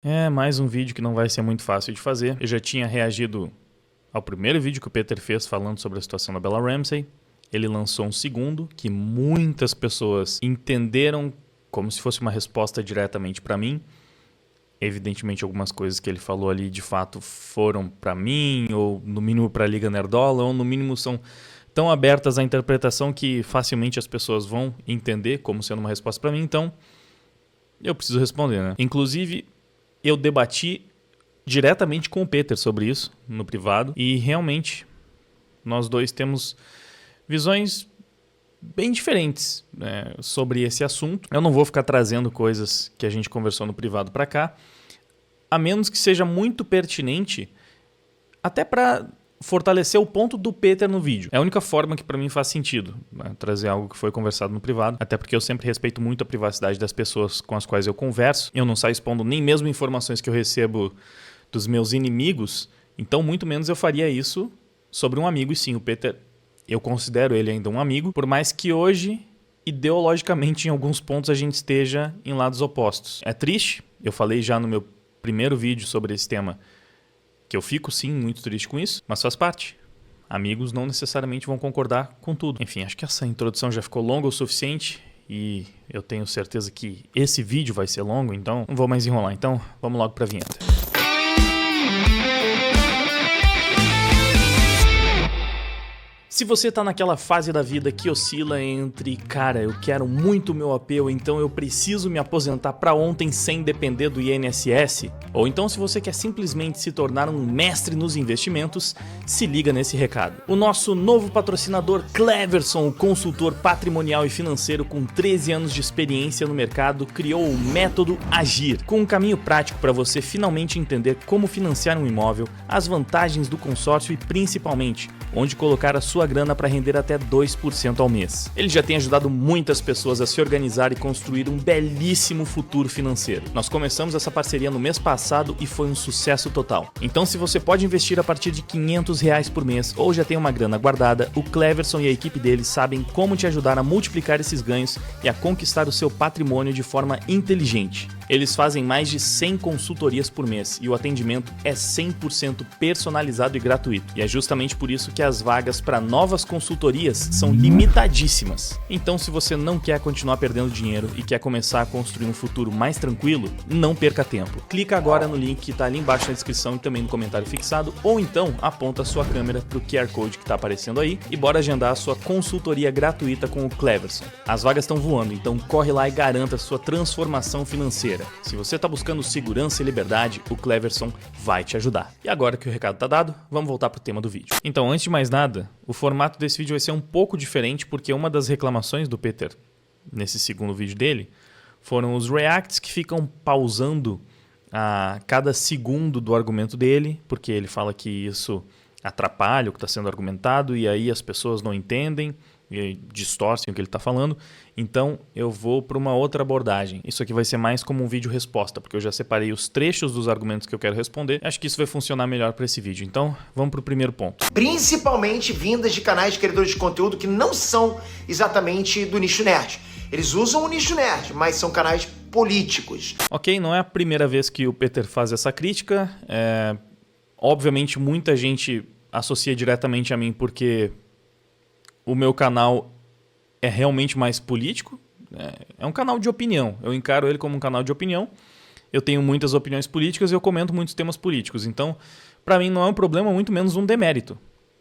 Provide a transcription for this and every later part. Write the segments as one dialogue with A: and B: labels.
A: É mais um vídeo que não vai ser muito fácil de fazer. Eu já tinha reagido ao primeiro vídeo que o Peter fez falando sobre a situação da Bella Ramsey. Ele lançou um segundo que muitas pessoas entenderam como se fosse uma resposta diretamente para mim. Evidentemente, algumas coisas que ele falou ali de fato foram para mim, ou no mínimo para a Liga Nerdola, ou no mínimo são tão abertas à interpretação que facilmente as pessoas vão entender como sendo uma resposta para mim. Então, eu preciso responder, né? Inclusive, eu debati diretamente com o Peter sobre isso no privado e realmente nós dois temos visões bem diferentes, né, sobre esse assunto. Eu não vou ficar trazendo coisas que a gente conversou no privado para cá, a menos que seja muito pertinente até para fortalecer o ponto do Peter no vídeo. É a única forma que para mim faz sentido, né, trazer algo que foi conversado no privado, até porque eu sempre respeito muito a privacidade das pessoas com as quais eu converso. Eu não saio expondo nem mesmo informações que eu recebo dos meus inimigos, então muito menos eu faria isso sobre um amigo. E sim, o Peter, eu considero ele ainda um amigo, por mais que hoje, ideologicamente, em alguns pontos a gente esteja em lados opostos. É triste, eu falei já no meu primeiro vídeo sobre esse tema, que eu fico sim muito triste com isso, mas faz parte. Amigos não necessariamente vão concordar com tudo. Enfim, acho que essa introdução já ficou longa o suficiente e eu tenho certeza que esse vídeo vai ser longo, então não vou mais enrolar. Então, vamos logo para a vinheta. Se você tá naquela fase da vida que oscila entre, cara, eu quero muito meu AP, ou então eu preciso me aposentar pra ontem sem depender do INSS, ou então se você quer simplesmente se tornar um mestre nos investimentos, se liga nesse recado. O nosso novo patrocinador Cleverson, o consultor patrimonial e financeiro com 13 anos de experiência no mercado, criou o método Agir, com um caminho prático para você finalmente entender como financiar um imóvel, as vantagens do consórcio e principalmente onde colocar a sua grana para render até 2% ao mês. Ele já tem ajudado muitas pessoas a se organizar e construir um belíssimo futuro financeiro. Nós começamos essa parceria no mês passado e foi um sucesso total. Então, se você pode investir a partir de R$500 por mês ou já tem uma grana guardada, o Cleverson e a equipe dele sabem como te ajudar a multiplicar esses ganhos e a conquistar o seu patrimônio de forma inteligente. Eles fazem mais de 100 consultorias por mês e o atendimento é 100% personalizado e gratuito. E é justamente por isso que as vagas para novas consultorias são limitadíssimas. Então, se você não quer continuar perdendo dinheiro e quer começar a construir um futuro mais tranquilo, não perca tempo. Clica agora no link que está ali embaixo na descrição e também no comentário fixado, ou então aponta a sua câmera para o QR Code que está aparecendo aí e bora agendar a sua consultoria gratuita com o Cleverson. As vagas estão voando, então corre lá e garanta a sua transformação financeira. Se você está buscando segurança e liberdade, o Cleverson vai te ajudar. E agora que o recado está dado, vamos voltar para o tema do vídeo. Então, antes de mais nada, o formato desse vídeo vai ser um pouco diferente, porque uma das reclamações do Peter nesse segundo vídeo dele foram os reacts que ficam pausando a cada segundo do argumento dele, porque ele fala que isso atrapalha o que está sendo argumentado e aí as pessoas não entendem e distorcem o que ele está falando. Então eu vou para uma outra abordagem. Isso aqui vai ser mais como um vídeo resposta, porque eu já separei os trechos dos argumentos que eu quero responder. Acho que isso vai funcionar melhor para esse vídeo. Então vamos para o primeiro ponto.
B: Principalmente vindas de canais de criadores de conteúdo que não são exatamente do nicho nerd. Eles usam o nicho nerd, mas são canais políticos.
A: Ok, não é a primeira vez que o Peter faz essa crítica. Obviamente muita gente associa diretamente a mim porque o meu canal é realmente mais político. É um canal de opinião. Eu encaro ele como um canal de opinião. Eu tenho muitas opiniões políticas e eu comento muitos temas políticos. Então, para mim não é um problema, muito menos um demérito.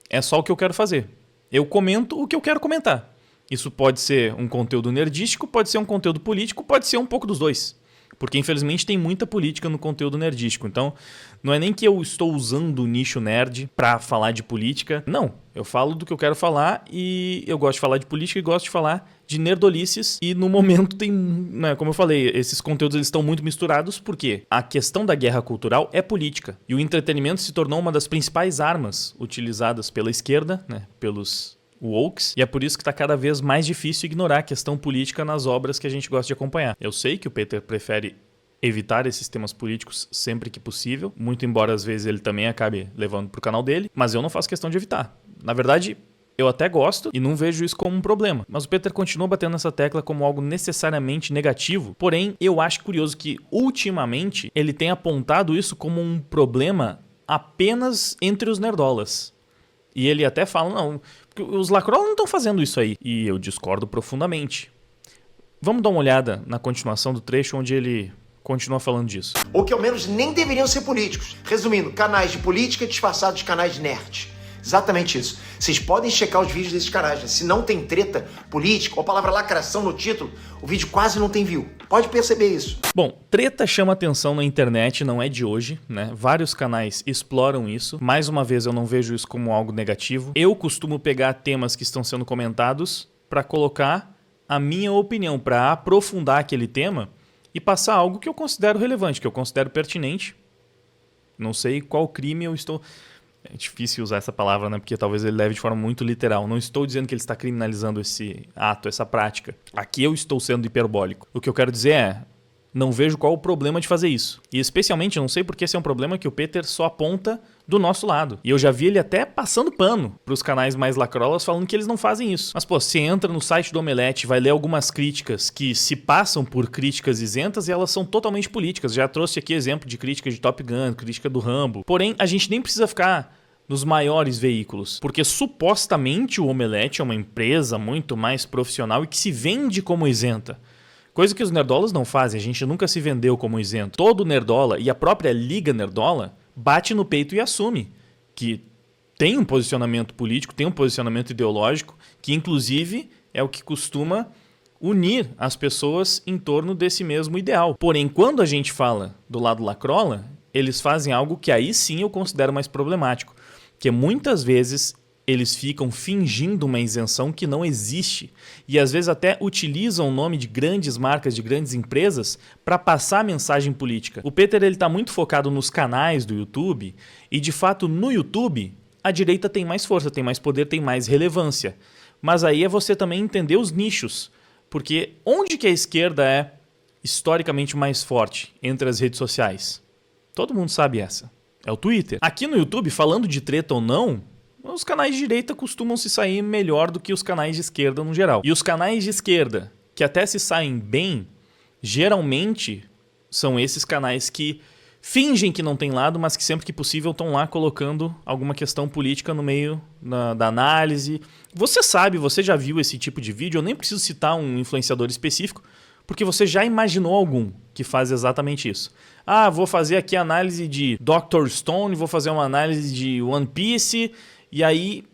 A: É só o que eu quero fazer. Eu comento o que eu quero comentar. Isso pode ser um conteúdo nerdístico, pode ser um conteúdo político, pode ser um pouco dos dois. Porque, infelizmente, tem muita política no conteúdo nerdístico. Então, não é nem que eu estou usando o nicho nerd para falar de política. Não, eu falo do que eu quero falar e eu gosto de falar de política e gosto de falar de nerdolices. E, no momento, tem, né, como eu falei, esses conteúdos eles estão muito misturados porque a questão da guerra cultural é política. E o entretenimento se tornou uma das principais armas utilizadas pela esquerda, né, pelos wokes, e é por isso que está cada vez mais difícil ignorar a questão política nas obras que a gente gosta de acompanhar. Eu sei que o Peter prefere evitar esses temas políticos sempre que possível, muito embora às vezes ele também acabe levando para o canal dele, mas eu não faço questão de evitar. Na verdade, Eu até gosto e não vejo isso como um problema. Mas o Peter continua batendo nessa tecla como algo necessariamente negativo. Porém, eu acho curioso que, ultimamente, ele tem apontado isso como um problema apenas entre os nerdolas. E ele até fala, não, os lacrolas não estão fazendo isso aí. E eu discordo profundamente. Vamos dar uma olhada na continuação do trecho onde ele continua falando disso.
B: Ou que ao menos nem deveriam ser políticos. Resumindo, canais de política disfarçados de canais de nerd. Exatamente isso. Vocês podem checar os vídeos desses canais, né? Se não tem treta política ou a palavra lacração no título, o vídeo quase não tem view. Pode perceber isso.
A: Bom, treta chama atenção na internet, não é de hoje, né? Vários canais exploram isso. Mais uma vez, eu não vejo isso como algo negativo. Eu costumo pegar temas que estão sendo comentados para colocar a minha opinião, para aprofundar aquele tema e passar algo que eu considero relevante, que eu considero pertinente. Não sei qual crime eu estou... É difícil usar essa palavra, né? Porque talvez ele leve de forma muito literal. Não estou dizendo que ele está criminalizando esse ato, essa prática. Aqui eu estou sendo hiperbólico. O que eu quero dizer é, não vejo qual o problema de fazer isso. E especialmente, eu não sei porque esse é um problema que o Peter só aponta do nosso lado. E eu já vi ele até passando pano para os canais mais lacrolas falando que eles não fazem isso. Mas, pô, você entra no site do Omelete, vai ler algumas críticas que se passam por críticas isentas e elas são totalmente políticas. Já trouxe aqui exemplo de crítica de Top Gun, crítica do Rambo. Porém, a gente nem precisa ficar nos maiores veículos, porque supostamente o Omelete é uma empresa muito mais profissional e que se vende como isenta. Coisa que os nerdolas não fazem, a gente nunca se vendeu como isento. Todo nerdola e a própria Liga Nerdola bate no peito e assume que tem um posicionamento político, tem um posicionamento ideológico, que inclusive é o que costuma unir as pessoas em torno desse mesmo ideal. Porém, quando a gente fala do lado lacrola, eles fazem algo que aí sim eu considero mais problemático, que muitas vezes eles ficam fingindo uma isenção que não existe e às vezes até utilizam o nome de grandes marcas, de grandes empresas para passar mensagem política. O Peter está muito focado nos canais do YouTube e de fato no YouTube a direita tem mais força, tem mais poder, tem mais relevância. Mas aí é você também entender os nichos, porque onde que a esquerda é historicamente mais forte entre as redes sociais? Todo mundo sabe essa. É o Twitter. Aqui no YouTube, falando de treta ou não, os canais de direita costumam se sair melhor do que os canais de esquerda no geral. E os canais de esquerda, que até se saem bem, geralmente são esses canais que fingem que não tem lado, mas que sempre que possível estão lá colocando alguma questão política no meio da análise. Você sabe, você já viu esse tipo de vídeo, eu nem preciso citar um influenciador específico, porque você já imaginou algum que faz exatamente isso. Ah, vou fazer aqui a análise de Dr. Stone, vou fazer uma análise de One Piece, e aí,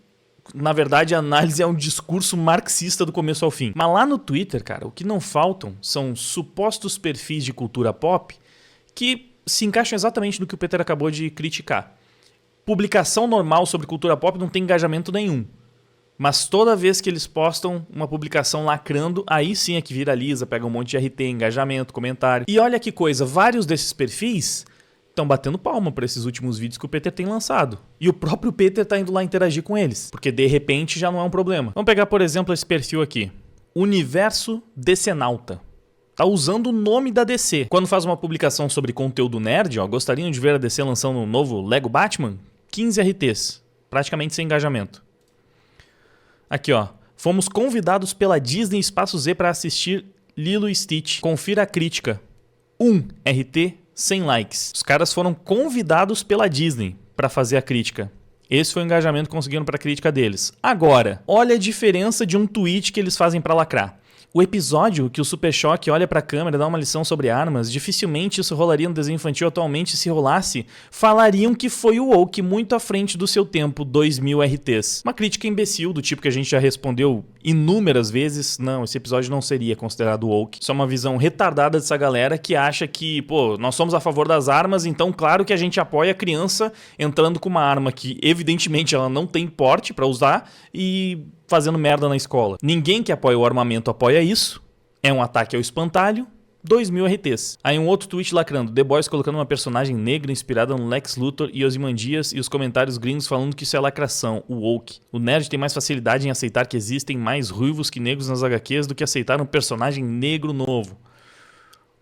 A: na verdade, a análise é um discurso marxista do começo ao fim. Mas lá no Twitter, cara, o que não faltam são supostos perfis de cultura pop que se encaixam exatamente no que o Peter acabou de criticar. Publicação normal sobre cultura pop não tem engajamento nenhum. Mas toda vez que eles postam uma publicação lacrando, aí sim é que viraliza, pega um monte de RT, engajamento, comentário. E olha que coisa, vários desses perfis estão batendo palma para esses últimos vídeos que o Peter tem lançado. E o próprio Peter está indo lá interagir com eles, porque de repente já não é um problema. Vamos pegar, por exemplo, esse perfil aqui. Universo Decenauta. Tá usando o nome da DC. Quando faz uma publicação sobre conteúdo nerd, ó, gostariam de ver a DC lançando um novo Lego Batman? 15 RTs, praticamente sem engajamento. Aqui, ó. Fomos convidados pela Disney Espaço Z para assistir Lilo e Stitch. Confira a crítica. 1 RT, 100 likes. Os caras foram convidados pela Disney para fazer a crítica. Esse foi o engajamento que conseguiram para a crítica deles. Agora, olha a diferença de um tweet que eles fazem para lacrar. O episódio que o Super Choque olha pra câmera e dá uma lição sobre armas, dificilmente isso rolaria no desenho infantil atualmente. Se rolasse, falariam que foi o woke muito à frente do seu tempo, 2000 RTs. Uma crítica imbecil do tipo que a gente já respondeu inúmeras vezes. Não, esse episódio não seria considerado woke. Isso é uma visão retardada dessa galera que acha que, pô, nós somos a favor das armas, então claro que a gente apoia a criança entrando com uma arma que evidentemente ela não tem porte pra usar e fazendo merda na escola. Ninguém que apoia o armamento apoia isso. É um ataque ao espantalho. 2000 RTs. Aí um outro tweet lacrando. The Boys colocando uma personagem negra inspirada no Lex Luthor e Ozymandias e os comentários gringos falando que isso é lacração. O woke. O nerd tem mais facilidade em aceitar que existem mais ruivos que negros nas HQs do que aceitar um personagem negro novo.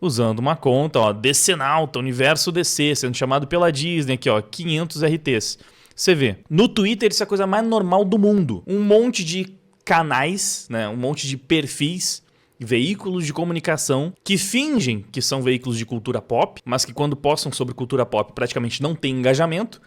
A: Usando uma conta, ó, Decenauta, Universo DC, sendo chamado pela Disney aqui, ó, 500 RTs. Você vê, no Twitter isso é a coisa mais normal do mundo. Um monte de canais, né, um monte de perfis, veículos de comunicação que fingem que são veículos de cultura pop, mas que quando postam sobre cultura pop praticamente não tem engajamento,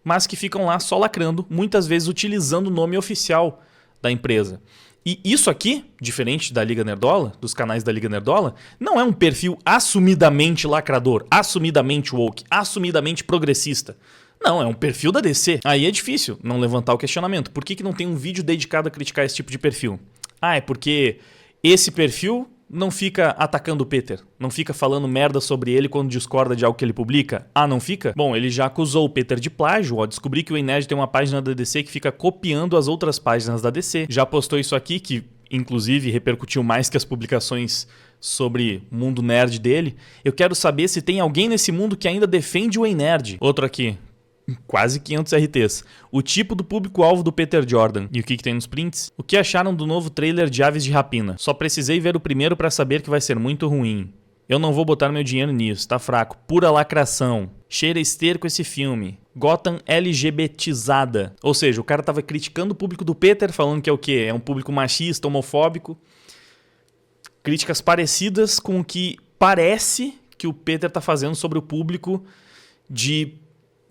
A: mas que ficam lá só lacrando, muitas vezes utilizando o nome oficial da empresa. E isso aqui, diferente da Liga Nerdola, dos canais da Liga Nerdola, não é um perfil assumidamente lacrador, assumidamente woke, assumidamente progressista. Não, é um perfil da DC. Aí é difícil não levantar o questionamento. Por que não tem um vídeo dedicado a criticar esse tipo de perfil? Ah, é porque esse perfil não fica atacando o Peter, não fica falando merda sobre ele quando discorda de algo que ele publica. Ah, não fica? Bom, ele já acusou o Peter de plágio, ó, descobri que o Enerd tem uma página da DC que fica copiando as outras páginas da DC. Já postou isso aqui, que inclusive repercutiu mais que as publicações sobre o mundo nerd dele. Eu quero saber se tem alguém nesse mundo que ainda defende o Enerd. Outro aqui. Quase 500 RTs. O tipo do público-alvo do Peter Jordan. E o que tem nos prints? O que acharam do novo trailer de Aves de Rapina? Só precisei ver o primeiro pra saber que vai ser muito ruim. Eu não vou botar meu dinheiro nisso, tá fraco. Pura lacração. Cheira esterco esse filme. Gotham LGBTizada. Ou seja, o cara tava criticando o público do Peter, falando que é o quê? É um público machista, homofóbico. Críticas parecidas com o que parece que o Peter tá fazendo sobre o público de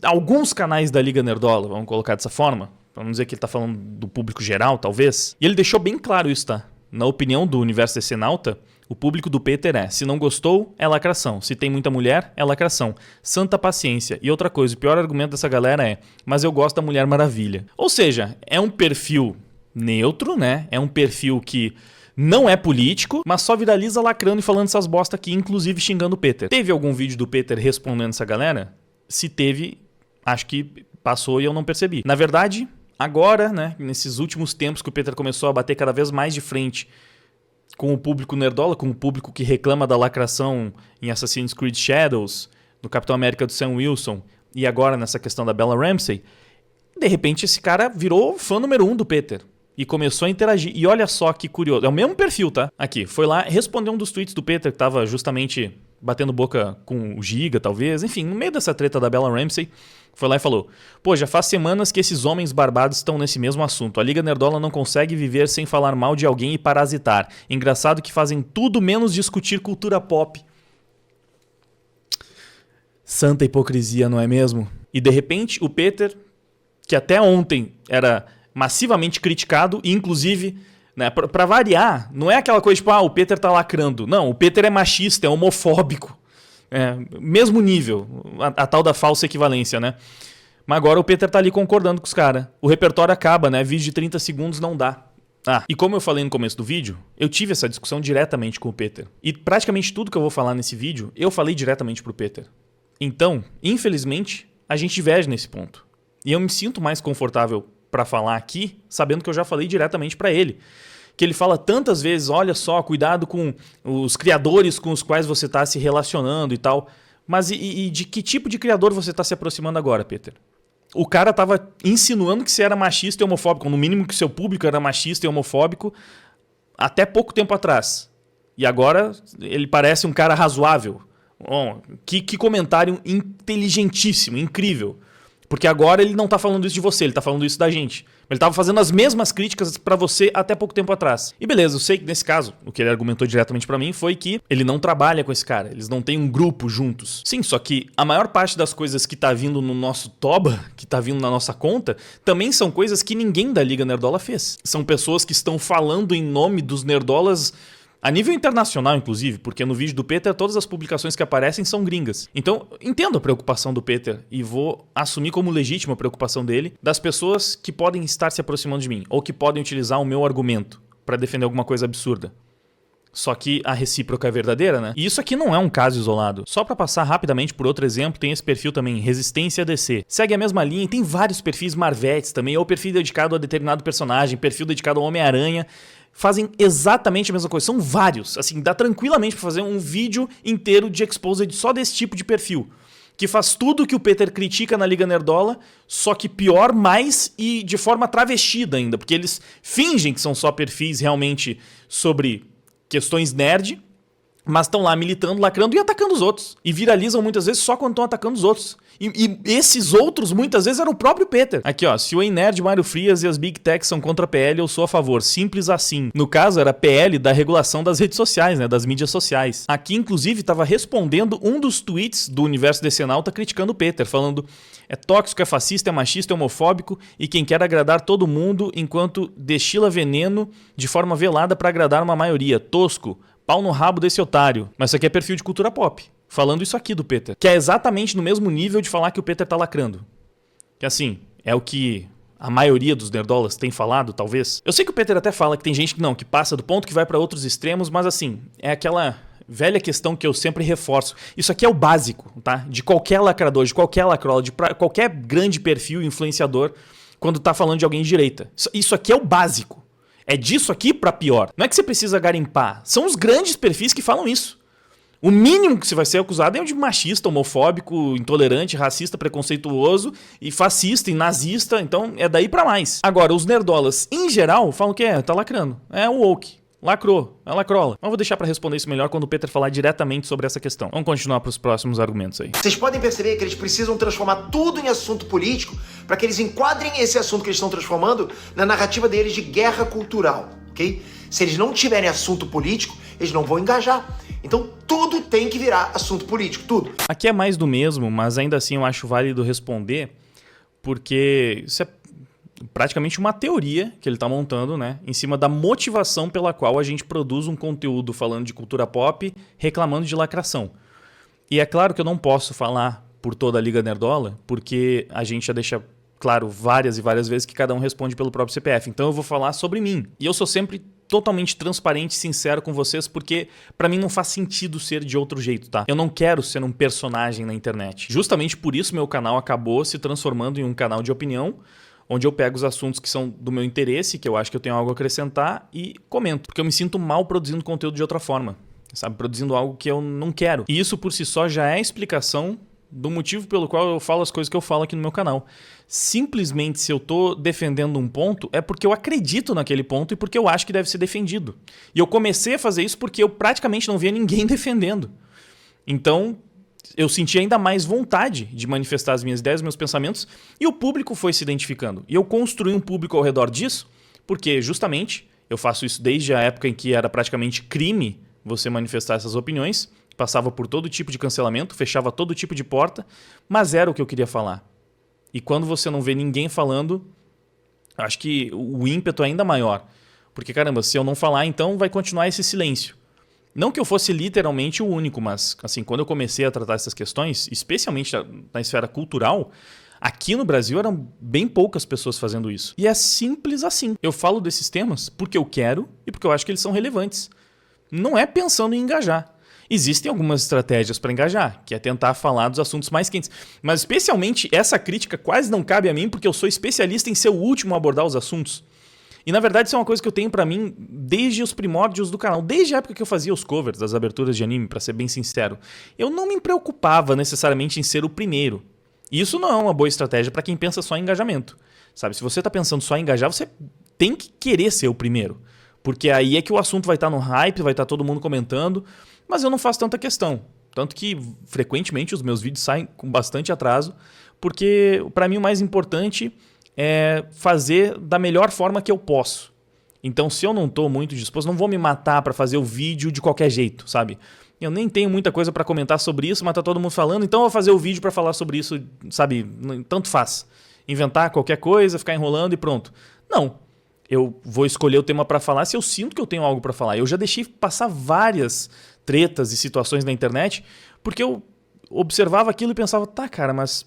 A: alguns canais da Liga Nerdola, vamos colocar dessa forma. Vamos dizer que ele tá falando do público geral, talvez. E ele deixou bem claro isso, tá? Na opinião do Universo DC Nauta, o público do Peter é: se não gostou, é lacração. Se tem muita mulher, é lacração. Santa paciência. E outra coisa, o pior argumento dessa galera é: mas eu gosto da Mulher Maravilha. Ou seja, é um perfil neutro, né? É um perfil que não é político, mas só viraliza lacrando e falando essas bosta aqui, inclusive xingando o Peter. Teve algum vídeo do Peter respondendo essa galera? Se teve, acho que passou e eu não percebi. Na verdade, agora, né, nesses últimos tempos que o Peter começou a bater cada vez mais de frente com o público nerdola, com o público que reclama da lacração em Assassin's Creed Shadows, no Capitão América do Sam Wilson e agora nessa questão da Bella Ramsey, de repente esse cara virou fã número 1 do Peter e começou a interagir. E olha só que curioso, é o mesmo perfil, tá? Aqui, foi lá, respondeu um dos tweets do Peter que tava justamente batendo boca com o Giga, talvez, enfim, no meio dessa treta da Bella Ramsey, foi lá e falou: pô, já faz semanas que esses homens barbados estão nesse mesmo assunto. A Liga Nerdola não consegue viver sem falar mal de alguém e parasitar. Engraçado que fazem tudo menos discutir cultura pop. Santa hipocrisia, não é mesmo? E de repente o Peter, que até ontem era massivamente criticado, e inclusive, né, pra variar, não é aquela coisa tipo, o Peter tá lacrando. Não, o Peter é machista, é homofóbico. É, mesmo nível, a tal da falsa equivalência, né? Mas agora o Peter tá ali concordando com os caras. O repertório acaba, né? Vídeo de 30 segundos não dá. E como eu falei no começo do vídeo, eu tive essa discussão diretamente com o Peter. E praticamente tudo que eu vou falar nesse vídeo, eu falei diretamente pro Peter. Então, infelizmente, a gente diverge nesse ponto. E eu me sinto mais confortável pra falar aqui, sabendo que eu já falei diretamente pra ele. Que ele fala tantas vezes: olha só, cuidado com os criadores com os quais você está se relacionando e tal. Mas e de que tipo de criador você está se aproximando agora, Peter? O cara estava insinuando que você era machista e homofóbico, no mínimo que seu público era machista e homofóbico, até pouco tempo atrás. E agora ele parece um cara razoável. Que comentário inteligentíssimo, incrível. Porque agora ele não tá falando isso de você, ele tá falando isso da gente. Ele tava fazendo as mesmas críticas pra você até pouco tempo atrás. E beleza, eu sei que nesse caso, o que ele argumentou diretamente pra mim foi que ele não trabalha com esse cara, eles não têm um grupo juntos. Sim, só que a maior parte das coisas que tá vindo no nosso toba, que tá vindo na nossa conta, também são coisas que ninguém da Liga Nerdola fez. São pessoas que estão falando em nome dos nerdolas a nível internacional, inclusive, porque no vídeo do Peter todas as publicações que aparecem são gringas. Então, entendo a preocupação do Peter e vou assumir como legítima a preocupação dele das pessoas que podem estar se aproximando de mim ou que podem utilizar o meu argumento para defender alguma coisa absurda. Só que a recíproca é verdadeira, né? E isso aqui não é um caso isolado. Só pra passar rapidamente por outro exemplo, tem esse perfil também, Resistência DC. Segue a mesma linha e tem vários perfis Marvetes também, ou perfil dedicado a determinado personagem, perfil dedicado ao Homem-Aranha. Fazem exatamente a mesma coisa. São vários. Assim, dá tranquilamente pra fazer um vídeo inteiro de exposed só desse tipo de perfil. Que faz tudo que o Peter critica na Liga Nerdola, só que pior, mais e de forma travestida ainda. Porque eles fingem que são só perfis realmente sobre questões nerd, mas estão lá militando, lacrando e atacando os outros. E viralizam muitas vezes só quando estão atacando os outros. E esses outros, muitas vezes, eram o próprio Peter. Aqui, ó. Se o Ei Nerd, Mário Frias e as Big Techs são contra a PL, eu sou a favor. Simples assim. No caso, era a PL da regulação das redes sociais, né? Das mídias sociais. Aqui, inclusive, estava respondendo um dos tweets do Universo Decenalta criticando o Peter, falando: é tóxico, é fascista, é machista, é homofóbico e quem quer agradar todo mundo enquanto destila veneno de forma velada para agradar uma maioria. Tosco. Pau no rabo desse otário. Mas isso aqui é perfil de cultura pop. Falando isso aqui do Peter. Que é exatamente no mesmo nível de falar que o Peter tá lacrando. Que assim, é o que a maioria dos nerdolas tem falado, talvez. Eu sei que o Peter até fala que tem gente que não, que passa do ponto, que vai pra outros extremos, mas assim, é aquela velha questão que eu sempre reforço. Isso aqui é o básico, tá? De qualquer lacrador, de qualquer lacrola, de qualquer grande perfil influenciador quando tá falando de alguém de direita. Isso aqui é o básico. É disso aqui pra pior. Não é que você precisa garimpar. São os grandes perfis que falam isso. O mínimo que você vai ser acusado é um de machista, homofóbico, intolerante, racista, preconceituoso e fascista e nazista. Então é daí pra mais. Agora, os nerdolas, em geral, falam que tá lacrando. É o woke. Lacrou. É lacrola. Mas eu vou deixar pra responder isso melhor quando o Peter falar diretamente sobre essa questão. Vamos continuar pros próximos argumentos aí.
B: Vocês podem perceber que eles precisam transformar tudo em assunto político para que eles enquadrem esse assunto que eles estão transformando na narrativa deles de guerra cultural, ok? Se eles não tiverem assunto político, eles não vão engajar. Então tudo tem que virar assunto político, tudo.
A: Aqui é mais do mesmo, mas ainda assim eu acho válido responder, porque isso é praticamente uma teoria que ele está montando, né, em cima da motivação pela qual a gente produz um conteúdo falando de cultura pop, reclamando de lacração. E é claro que eu não posso falar por toda a Liga Nerdola, porque a gente já deixa claro várias e várias vezes que cada um responde pelo próprio CPF. Então eu vou falar sobre mim. E eu sou sempre totalmente transparente e sincero com vocês, porque pra mim não faz sentido ser de outro jeito, tá? Eu não quero ser um personagem na internet. Justamente por isso meu canal acabou se transformando em um canal de opinião, onde eu pego os assuntos que são do meu interesse, que eu acho que eu tenho algo a acrescentar e comento. Porque eu me sinto mal produzindo conteúdo de outra forma, sabe? Produzindo algo que eu não quero. E isso por si só já é a explicação do motivo pelo qual eu falo as coisas que eu falo aqui no meu canal. Simplesmente, se eu tô defendendo um ponto, é porque eu acredito naquele ponto e porque eu acho que deve ser defendido. E eu comecei a fazer isso porque eu praticamente não via ninguém defendendo. Então, eu senti ainda mais vontade de manifestar as minhas ideias, meus pensamentos, e o público foi se identificando. E eu construí um público ao redor disso, porque justamente eu faço isso desde a época em que era praticamente crime você manifestar essas opiniões, passava por todo tipo de cancelamento, fechava todo tipo de porta, mas era o que eu queria falar. E quando você não vê ninguém falando, acho que o ímpeto é ainda maior. Porque, caramba, se eu não falar, então vai continuar esse silêncio. Não que eu fosse literalmente o único, mas assim, quando eu comecei a tratar essas questões, especialmente na esfera cultural, aqui no Brasil eram bem poucas pessoas fazendo isso. E é simples assim. Eu falo desses temas porque eu quero e porque eu acho que eles são relevantes. Não é pensando em engajar. Existem algumas estratégias para engajar, que é tentar falar dos assuntos mais quentes. Mas especialmente essa crítica quase não cabe a mim, porque eu sou especialista em ser o último a abordar os assuntos. E na verdade isso é uma coisa que eu tenho pra mim desde os primórdios do canal, desde a época que eu fazia os covers das aberturas de anime, pra ser bem sincero. Eu não me preocupava necessariamente em ser o primeiro. E isso não é uma boa estratégia pra quem pensa só em engajamento. Sabe, se você tá pensando só em engajar, você tem que querer ser o primeiro. Porque aí é que o assunto vai estar no hype, vai estar todo mundo comentando, mas eu não faço tanta questão. Tanto que frequentemente os meus vídeos saem com bastante atraso, porque pra mim o mais importante é fazer da melhor forma que eu posso. Então, se eu não tô muito disposto, não vou me matar pra fazer o vídeo de qualquer jeito, sabe? Eu nem tenho muita coisa pra comentar sobre isso, mas tá todo mundo falando, então eu vou fazer o vídeo pra falar sobre isso, sabe? Tanto faz. Inventar qualquer coisa, ficar enrolando e pronto. Não. Eu vou escolher o tema pra falar se eu sinto que eu tenho algo pra falar. Eu já deixei passar várias tretas e situações na internet, porque eu observava aquilo e pensava, tá, cara, mas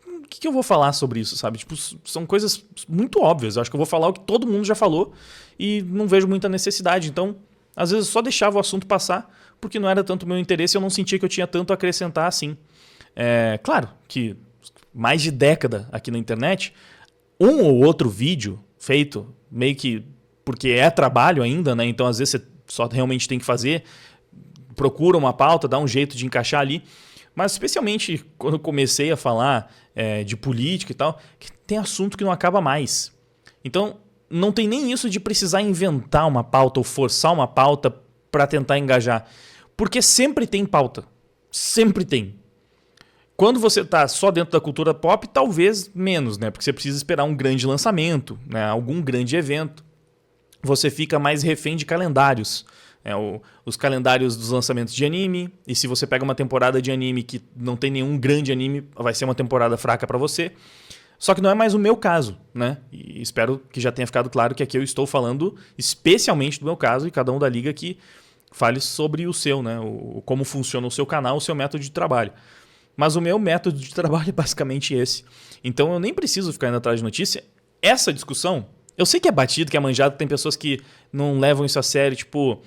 A: o que eu vou falar sobre isso, sabe? Tipo, são coisas muito óbvias. Eu acho que eu vou falar o que todo mundo já falou e não vejo muita necessidade. Então, às vezes, eu só deixava o assunto passar porque não era tanto o meu interesse e eu não sentia que eu tinha tanto a acrescentar assim. Claro que mais de década aqui na internet, um ou outro vídeo feito meio que porque é trabalho ainda, né? Então, às vezes, você só realmente tem que fazer, procura uma pauta, dá um jeito de encaixar ali. Mas especialmente quando eu comecei a falar de política e tal, que tem assunto que não acaba mais. Então, não tem nem isso de precisar inventar uma pauta ou forçar uma pauta pra tentar engajar? Porque sempre tem pauta. Sempre tem. Quando você tá só dentro da cultura pop, talvez menos, né? Porque você precisa esperar um grande lançamento, né? Algum grande evento. Você fica mais refém de calendários. Os calendários dos lançamentos de anime. E se você pega uma temporada de anime que não tem nenhum grande anime, vai ser uma temporada fraca pra você. Só que não é mais o meu caso, né? E espero que já tenha ficado claro que aqui eu estou falando especialmente do meu caso e cada um da liga que fale sobre o seu, né? Como funciona o seu canal, o seu método de trabalho. Mas o meu método de trabalho é basicamente esse. Então eu nem preciso ficar indo atrás de notícia. Essa discussão, eu sei que é batido, que é manjado, tem pessoas que não levam isso a sério, tipo,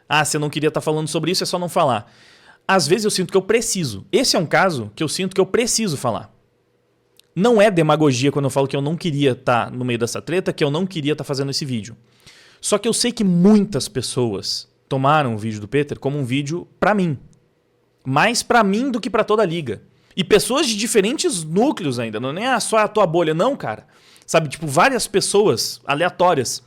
A: você não queria estar falando sobre isso, é só não falar. Às vezes eu sinto que eu preciso. Esse é um caso que eu sinto que eu preciso falar. Não é demagogia quando eu falo que eu não queria estar no meio dessa treta, que eu não queria estar fazendo esse vídeo. Só que eu sei que muitas pessoas tomaram o vídeo do Peter como um vídeo pra mim. Mais pra mim do que pra toda a liga. E pessoas de diferentes núcleos ainda. Não é nem só a tua bolha, não, cara. Sabe, tipo, várias pessoas aleatórias.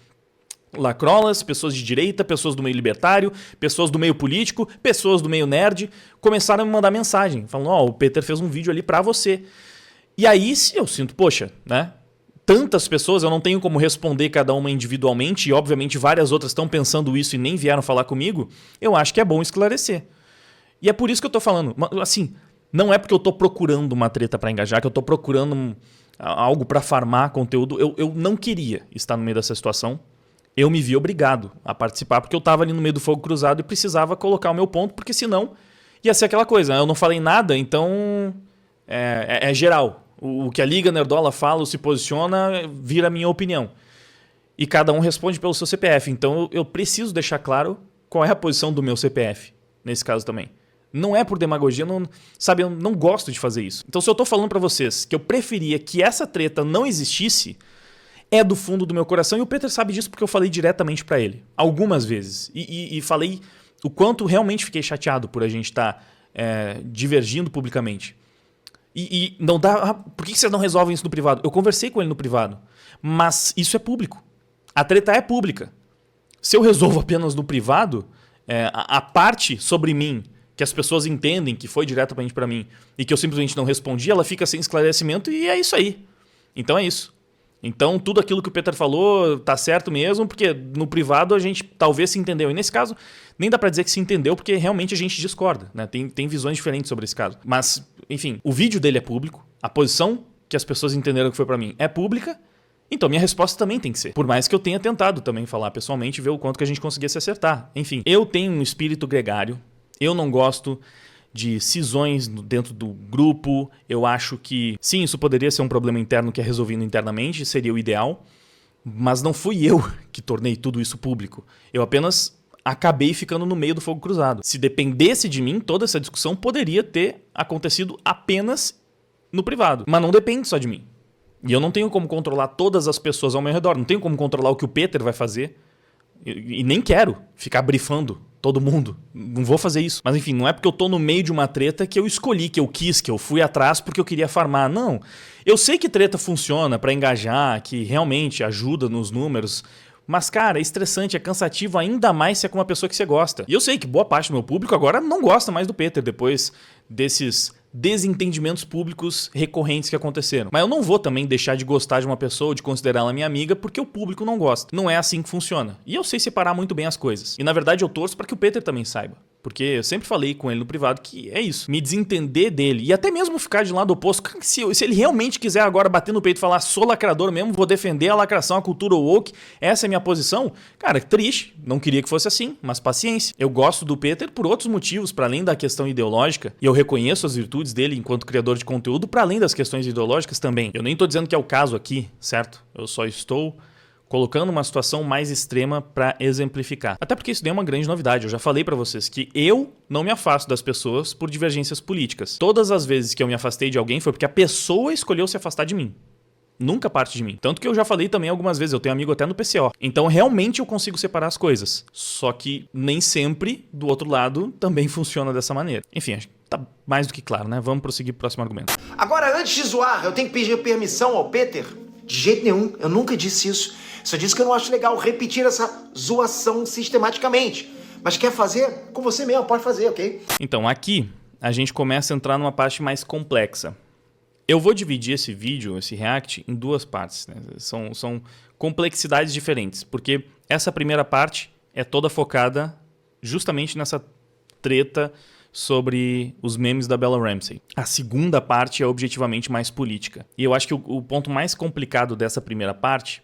A: Lacrolas, pessoas de direita, pessoas do meio libertário, pessoas do meio político, pessoas do meio nerd, começaram a me mandar mensagem. Falando, o Peter fez um vídeo ali pra você. E aí eu sinto, poxa, né? Tantas pessoas, eu não tenho como responder cada uma individualmente, e obviamente várias outras estão pensando isso e nem vieram falar comigo, eu acho que é bom esclarecer. E é por isso que eu tô falando. Assim, não é porque eu tô procurando uma treta pra engajar, que eu tô procurando algo pra farmar conteúdo. Eu não queria estar no meio dessa situação. Eu me vi obrigado a participar, porque eu tava ali no meio do fogo cruzado e precisava colocar o meu ponto, porque senão ia ser aquela coisa. Eu não falei nada, então é geral. O que a Liga Nerdola fala ou se posiciona vira a minha opinião. E cada um responde pelo seu CPF. Então eu preciso deixar claro qual é a posição do meu CPF, nesse caso também. Não é por demagogia, eu não gosto de fazer isso. Então se eu tô falando pra vocês que eu preferia que essa treta não existisse, é do fundo do meu coração. E o Peter sabe disso porque eu falei diretamente pra ele. Algumas vezes. E falei o quanto realmente fiquei chateado por a gente estar divergindo publicamente. E não dá. Por que vocês não resolvem isso no privado? Eu conversei com ele no privado. Mas isso é público. A treta é pública. Se eu resolvo apenas no privado, a parte sobre mim, que as pessoas entendem que foi diretamente pra mim e que eu simplesmente não respondi, ela fica sem esclarecimento e é isso aí. Então é isso. Então tudo aquilo que o Peter falou tá certo mesmo, porque no privado a gente talvez se entendeu. E nesse caso, nem dá pra dizer que se entendeu, porque realmente a gente discorda, né? Tem visões diferentes sobre esse caso. Mas, enfim, o vídeo dele é público, a posição que as pessoas entenderam que foi pra mim é pública, então minha resposta também tem que ser. Por mais que eu tenha tentado também falar pessoalmente e ver o quanto que a gente conseguia se acertar. Enfim, eu tenho um espírito gregário, eu não gosto de cisões dentro do grupo. Eu acho que, sim, isso poderia ser um problema interno que é resolvido internamente, seria o ideal, mas não fui eu que tornei tudo isso público. Eu apenas acabei ficando no meio do fogo cruzado. Se dependesse de mim, toda essa discussão poderia ter acontecido apenas no privado, mas não depende só de mim. E eu não tenho como controlar todas as pessoas ao meu redor, não tenho como controlar o que o Peter vai fazer, e nem quero ficar brifando todo mundo. Não vou fazer isso. Mas enfim, não é porque eu tô no meio de uma treta que eu escolhi, que eu quis, que eu fui atrás porque eu queria farmar. Não. Eu sei que treta funciona pra engajar, que realmente ajuda nos números. Mas, cara, é estressante, é cansativo, ainda mais se é com uma pessoa que você gosta. E eu sei que boa parte do meu público agora não gosta mais do Peter, depois desses desentendimentos públicos recorrentes que aconteceram. Mas eu não vou também deixar de gostar de uma pessoa ou de considerá-la minha amiga porque o público não gosta. Não é assim que funciona. E eu sei separar muito bem as coisas. E na verdade eu torço para que o Peter também saiba. Porque eu sempre falei com ele no privado que é isso. Me desentender dele e até mesmo ficar de lado oposto. Se ele realmente quiser agora bater no peito e falar sou lacrador mesmo, vou defender a lacração, a cultura woke, essa é a minha posição. Cara, triste. Não queria que fosse assim, mas paciência. Eu gosto do Peter por outros motivos, para além da questão ideológica. E eu reconheço as virtudes dele enquanto criador de conteúdo, para além das questões ideológicas também. Eu nem tô dizendo que é o caso aqui, certo? Eu só estou colocando uma situação mais extrema para exemplificar. Até porque isso nem é uma grande novidade. Eu já falei para vocês que eu não me afasto das pessoas por divergências políticas. Todas as vezes que eu me afastei de alguém foi porque a pessoa escolheu se afastar de mim. Nunca parte de mim. Tanto que eu já falei também algumas vezes, eu tenho amigo até no PCO. Então realmente eu consigo separar as coisas. Só que nem sempre, do outro lado, também funciona dessa maneira. Enfim, acho que tá mais do que claro, né? Vamos prosseguir pro próximo argumento.
B: Agora, antes de zoar, eu tenho que pedir permissão ao Peter? De jeito nenhum, eu nunca disse isso. Só disse que eu não acho legal repetir essa zoação sistematicamente. Mas quer fazer? Com você mesmo, pode fazer, ok?
A: Então, aqui a gente começa a entrar numa parte mais complexa. Eu vou dividir esse vídeo, esse react, em duas partes, né? São complexidades diferentes, porque essa primeira parte é toda focada justamente nessa treta sobre os memes da Bella Ramsey. A segunda parte é objetivamente mais política. E eu acho que o ponto mais complicado dessa primeira parte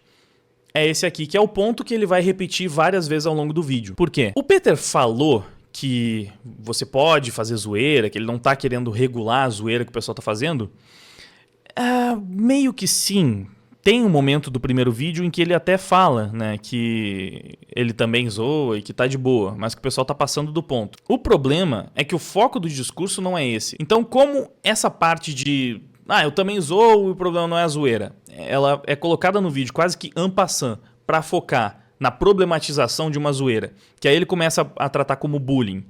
A: é esse aqui, que é o ponto que ele vai repetir várias vezes ao longo do vídeo. Por quê? O Peter falou que você pode fazer zoeira, que ele não tá querendo regular a zoeira que o pessoal tá fazendo. Meio que sim. Tem um momento do primeiro vídeo em que ele até fala, né, que ele também zoa e que tá de boa, mas que o pessoal tá passando do ponto. O problema é que o foco do discurso não é esse. Então, como essa parte de eu também zoo e o problema não é a zoeira, ela é colocada no vídeo quase que en passant para focar na problematização de uma zoeira, que aí ele começa a tratar como bullying.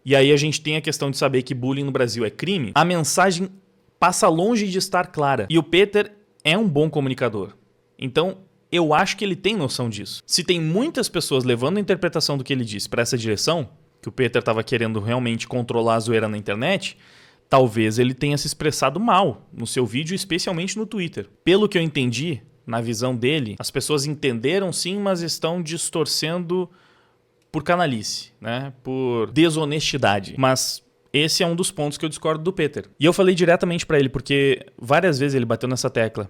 A: E aí a gente tem a questão de saber que bullying no Brasil é crime. A mensagem passa longe de estar clara. E o Peter é um bom comunicador. Então, eu acho que ele tem noção disso. Se tem muitas pessoas levando a interpretação do que ele disse para essa direção, que o Peter estava querendo realmente controlar a zoeira na internet, talvez ele tenha se expressado mal no seu vídeo, especialmente no Twitter. Pelo que eu entendi, na visão dele, as pessoas entenderam sim, mas estão distorcendo por canalice, né? Por desonestidade. Mas esse é um dos pontos que eu discordo do Peter. E eu falei diretamente pra ele, porque várias vezes ele bateu nessa tecla.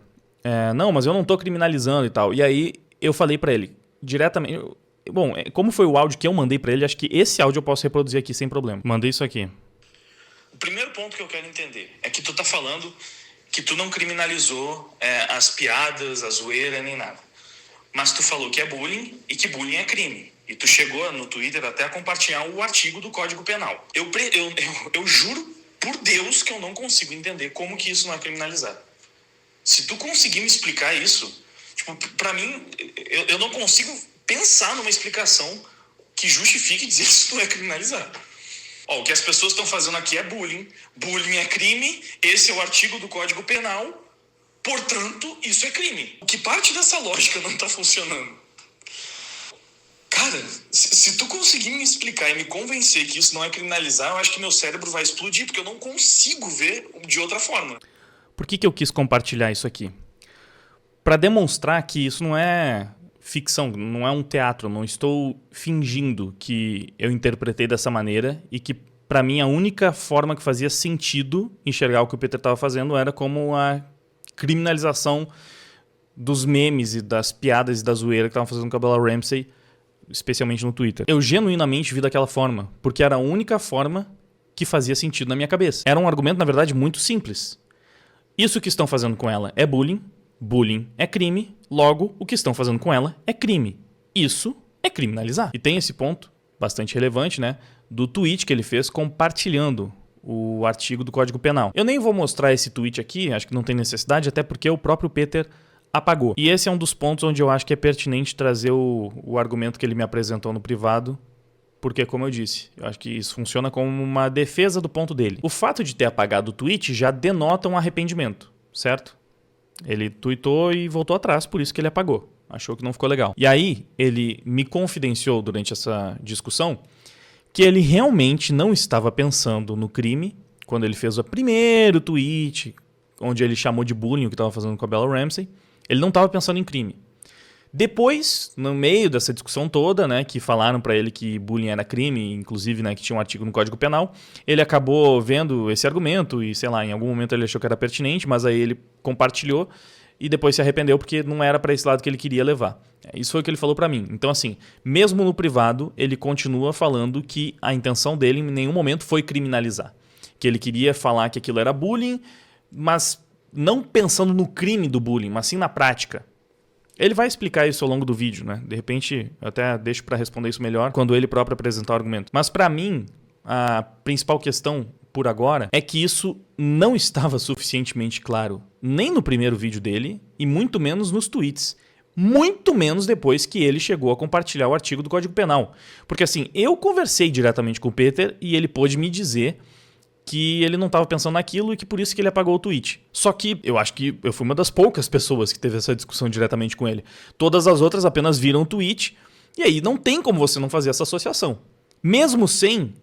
A: Não, mas eu não tô criminalizando e tal. E aí eu falei pra ele diretamente. Bom, como foi o áudio que eu mandei pra ele, acho que esse áudio eu posso reproduzir aqui sem problema. Mandei isso aqui.
C: O primeiro ponto que eu quero entender é que tu tá falando que tu não criminalizou as piadas, a zoeira, nem nada. Mas tu falou que é bullying e que bullying é crime. E tu chegou no Twitter até a compartilhar o artigo do Código Penal. Eu juro por Deus que eu não consigo entender como que isso não é criminalizado. Se tu conseguir me explicar isso, tipo, pra mim, eu não consigo pensar numa explicação que justifique dizer que isso não é criminalizado. O que as pessoas estão fazendo aqui é bullying. Bullying é crime, esse é o artigo do Código Penal, portanto, isso é crime. Que parte dessa lógica não está funcionando? Cara, se tu conseguir me explicar e me convencer que isso não é criminalizar, eu acho que meu cérebro vai explodir, porque eu não consigo ver de outra forma.
A: Por que eu quis compartilhar isso aqui? Para demonstrar que isso não é ficção, não é um teatro, não estou fingindo que eu interpretei dessa maneira e que, para mim, a única forma que fazia sentido enxergar o que o Peter estava fazendo era como a criminalização dos memes e das piadas e da zoeira que estavam fazendo com a Bella Ramsey, especialmente no Twitter. Eu genuinamente vi daquela forma, porque era a única forma que fazia sentido na minha cabeça. Era um argumento, na verdade, muito simples. Isso que estão fazendo com ela é bullying, bullying é crime, logo, o que estão fazendo com ela é crime. Isso é criminalizar. E tem esse ponto, bastante relevante, né, do tweet que ele fez compartilhando o artigo do Código Penal. Eu nem vou mostrar esse tweet aqui, acho que não tem necessidade, até porque o próprio Peter apagou. E esse é um dos pontos onde eu acho que é pertinente trazer o argumento que ele me apresentou no privado, porque, como eu disse, eu acho que isso funciona como uma defesa do ponto dele. O fato de ter apagado o tweet já denota um arrependimento, certo? Ele tweetou e voltou atrás, por isso que ele apagou. Achou que não ficou legal. E aí, ele me confidenciou durante essa discussão que ele realmente não estava pensando no crime quando ele fez o primeiro tweet, onde ele chamou de bullying o que estava fazendo com a Bella Ramsey. Ele não estava pensando em crime. Depois, no meio dessa discussão toda, né, que falaram para ele que bullying era crime, inclusive, né, que tinha um artigo no Código Penal, ele acabou vendo esse argumento e, sei lá, em algum momento ele achou que era pertinente, mas aí ele compartilhou e depois se arrependeu porque não era para esse lado que ele queria levar. Isso foi o que ele falou para mim. Então, assim, mesmo no privado, ele continua falando que a intenção dele em nenhum momento foi criminalizar. Que ele queria falar que aquilo era bullying, mas não pensando no crime do bullying, mas sim na prática. Ele vai explicar isso ao longo do vídeo, né? De repente, eu até deixo para responder isso melhor quando ele próprio apresentar o argumento. Mas para mim, a principal questão por agora é que isso não estava suficientemente claro nem no primeiro vídeo dele e muito menos nos tweets. Muito menos depois que ele chegou a compartilhar o artigo do Código Penal. Porque assim, eu conversei diretamente com o Peter e ele pôde me dizer que ele não estava pensando naquilo e que por isso que ele apagou o tweet. Só que eu acho que eu fui uma das poucas pessoas que teve essa discussão diretamente com ele. Todas as outras apenas viram o tweet e aí não tem como você não fazer essa associação. Mesmo sem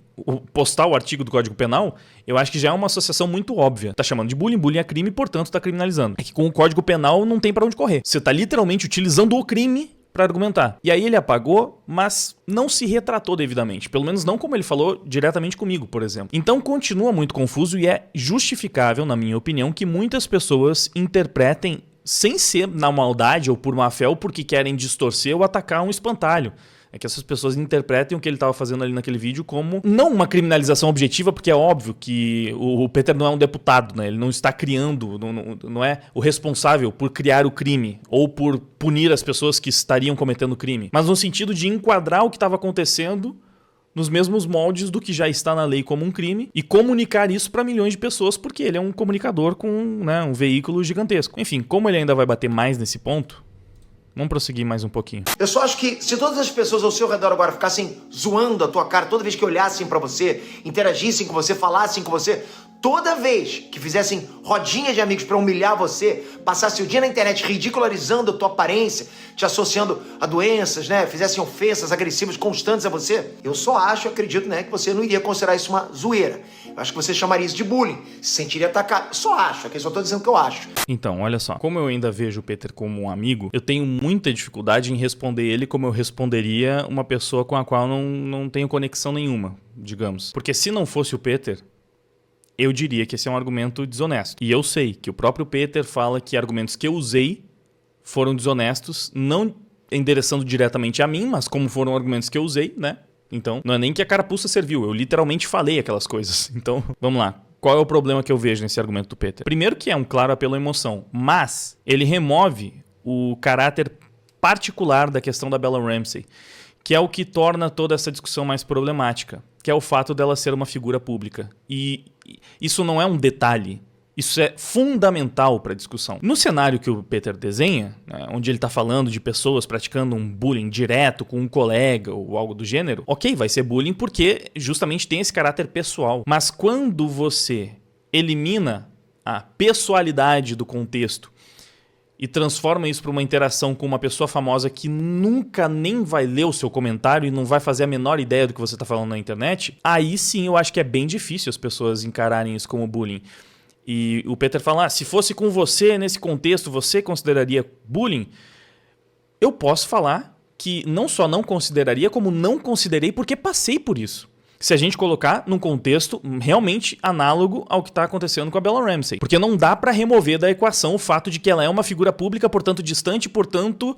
A: postar o artigo do Código Penal, eu acho que já é uma associação muito óbvia. Tá chamando de bullying, bullying é crime, portanto tá criminalizando. É que com o Código Penal não tem pra onde correr. Você tá literalmente utilizando o crime pra argumentar. E aí ele apagou, mas não se retratou devidamente. Pelo menos não como ele falou diretamente comigo, por exemplo. Então continua muito confuso e é justificável, na minha opinião, que muitas pessoas interpretem sem ser na maldade ou por má fé ou porque querem distorcer ou atacar um espantalho. É que essas pessoas interpretem o que ele estava fazendo ali naquele vídeo como não uma criminalização objetiva, porque é óbvio que o Peter não é um deputado, né? Ele não está criando, não é o responsável por criar o crime ou por punir as pessoas que estariam cometendo crime, mas no sentido de enquadrar o que estava acontecendo nos mesmos moldes do que já está na lei como um crime e comunicar isso para milhões de pessoas, porque ele é um comunicador com, né, um veículo gigantesco. Enfim, como ele ainda vai bater mais nesse ponto, vamos prosseguir mais um pouquinho.
B: Eu só acho que se todas as pessoas ao seu redor agora ficassem zoando a tua cara toda vez que olhassem pra você, interagissem com você, falassem com você, toda vez que fizessem rodinha de amigos pra humilhar você, passasse o dia na internet ridicularizando a tua aparência, te associando a doenças, né? Fizessem ofensas agressivas constantes a você, eu só acho, acredito, né, que você não iria considerar isso uma zoeira. Eu acho que você chamaria isso de bullying, se sentiria atacado. Só acho, aqui só tô dizendo o que eu acho.
A: Então, olha só, como eu ainda vejo o Peter como um amigo, eu tenho muita dificuldade em responder ele como eu responderia uma pessoa com a qual não tenho conexão nenhuma, digamos. Porque se não fosse o Peter, eu diria que esse é um argumento desonesto. E eu sei que o próprio Peter fala que argumentos que eu usei foram desonestos, não endereçando diretamente a mim, mas como foram argumentos que eu usei, né? Então, não é nem que a carapuça serviu, eu literalmente falei aquelas coisas. Então, vamos lá. Qual é o problema que eu vejo nesse argumento do Peter? Primeiro que é um claro apelo à emoção, mas ele remove o caráter particular da questão da Bella Ramsey, que é o que torna toda essa discussão mais problemática, que é o fato dela ser uma figura pública. E isso não é um detalhe. Isso é fundamental para a discussão. No cenário que o Peter desenha, né, onde ele está falando de pessoas praticando um bullying direto com um colega ou algo do gênero, ok, vai ser bullying porque justamente tem esse caráter pessoal. Mas quando você elimina a pessoalidade do contexto e transforma isso para uma interação com uma pessoa famosa que nunca nem vai ler o seu comentário e não vai fazer a menor ideia do que você está falando na internet, aí sim eu acho que é bem difícil as pessoas encararem isso como bullying. E o Peter fala, se fosse com você nesse contexto, você consideraria bullying? Eu posso falar que não só não consideraria, como não considerei porque passei por isso. Se a gente colocar num contexto realmente análogo ao que está acontecendo com a Bella Ramsey. Porque não dá para remover da equação o fato de que ela é uma figura pública, portanto distante, portanto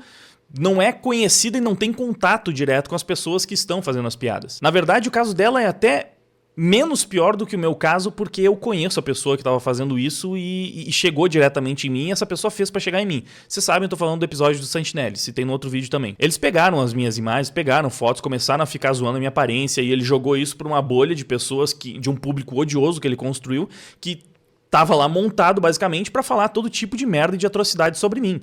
A: não é conhecida e não tem contato direto com as pessoas que estão fazendo as piadas. Na verdade, o caso dela é até menos pior do que o meu caso, porque eu conheço a pessoa que estava fazendo isso e chegou diretamente em mim, e essa pessoa fez para chegar em mim. Vocês sabem, eu tô falando do episódio do Santinelli, citei no outro vídeo também. Eles pegaram as minhas imagens, pegaram fotos, começaram a ficar zoando a minha aparência, e ele jogou isso para uma bolha de pessoas, de um público odioso que ele construiu, que tava lá montado basicamente para falar todo tipo de merda e de atrocidade sobre mim.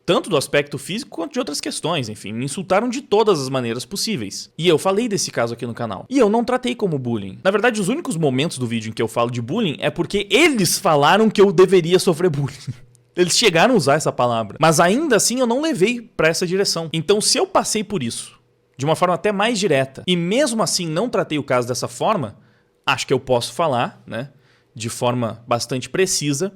A: Tanto do aspecto físico quanto de outras questões, enfim, me insultaram de todas as maneiras possíveis. E eu falei desse caso aqui no canal. E eu não tratei como bullying. Na verdade, os únicos momentos do vídeo em que eu falo de bullying é porque eles falaram que eu deveria sofrer bullying. Eles chegaram a usar essa palavra. Mas ainda assim eu não levei pra essa direção. Então, se eu passei por isso, de uma forma até mais direta, e mesmo assim não tratei o caso dessa forma, acho que eu posso falar, né, de forma bastante precisa,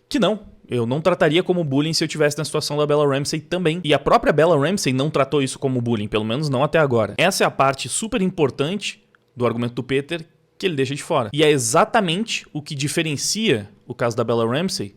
A: que não. Eu não trataria como bullying se eu estivesse na situação da Bella Ramsey também. E a própria Bella Ramsey não tratou isso como bullying, pelo menos não até agora. Essa é a parte super importante do argumento do Peter que ele deixa de fora. E é exatamente o que diferencia o caso da Bella Ramsey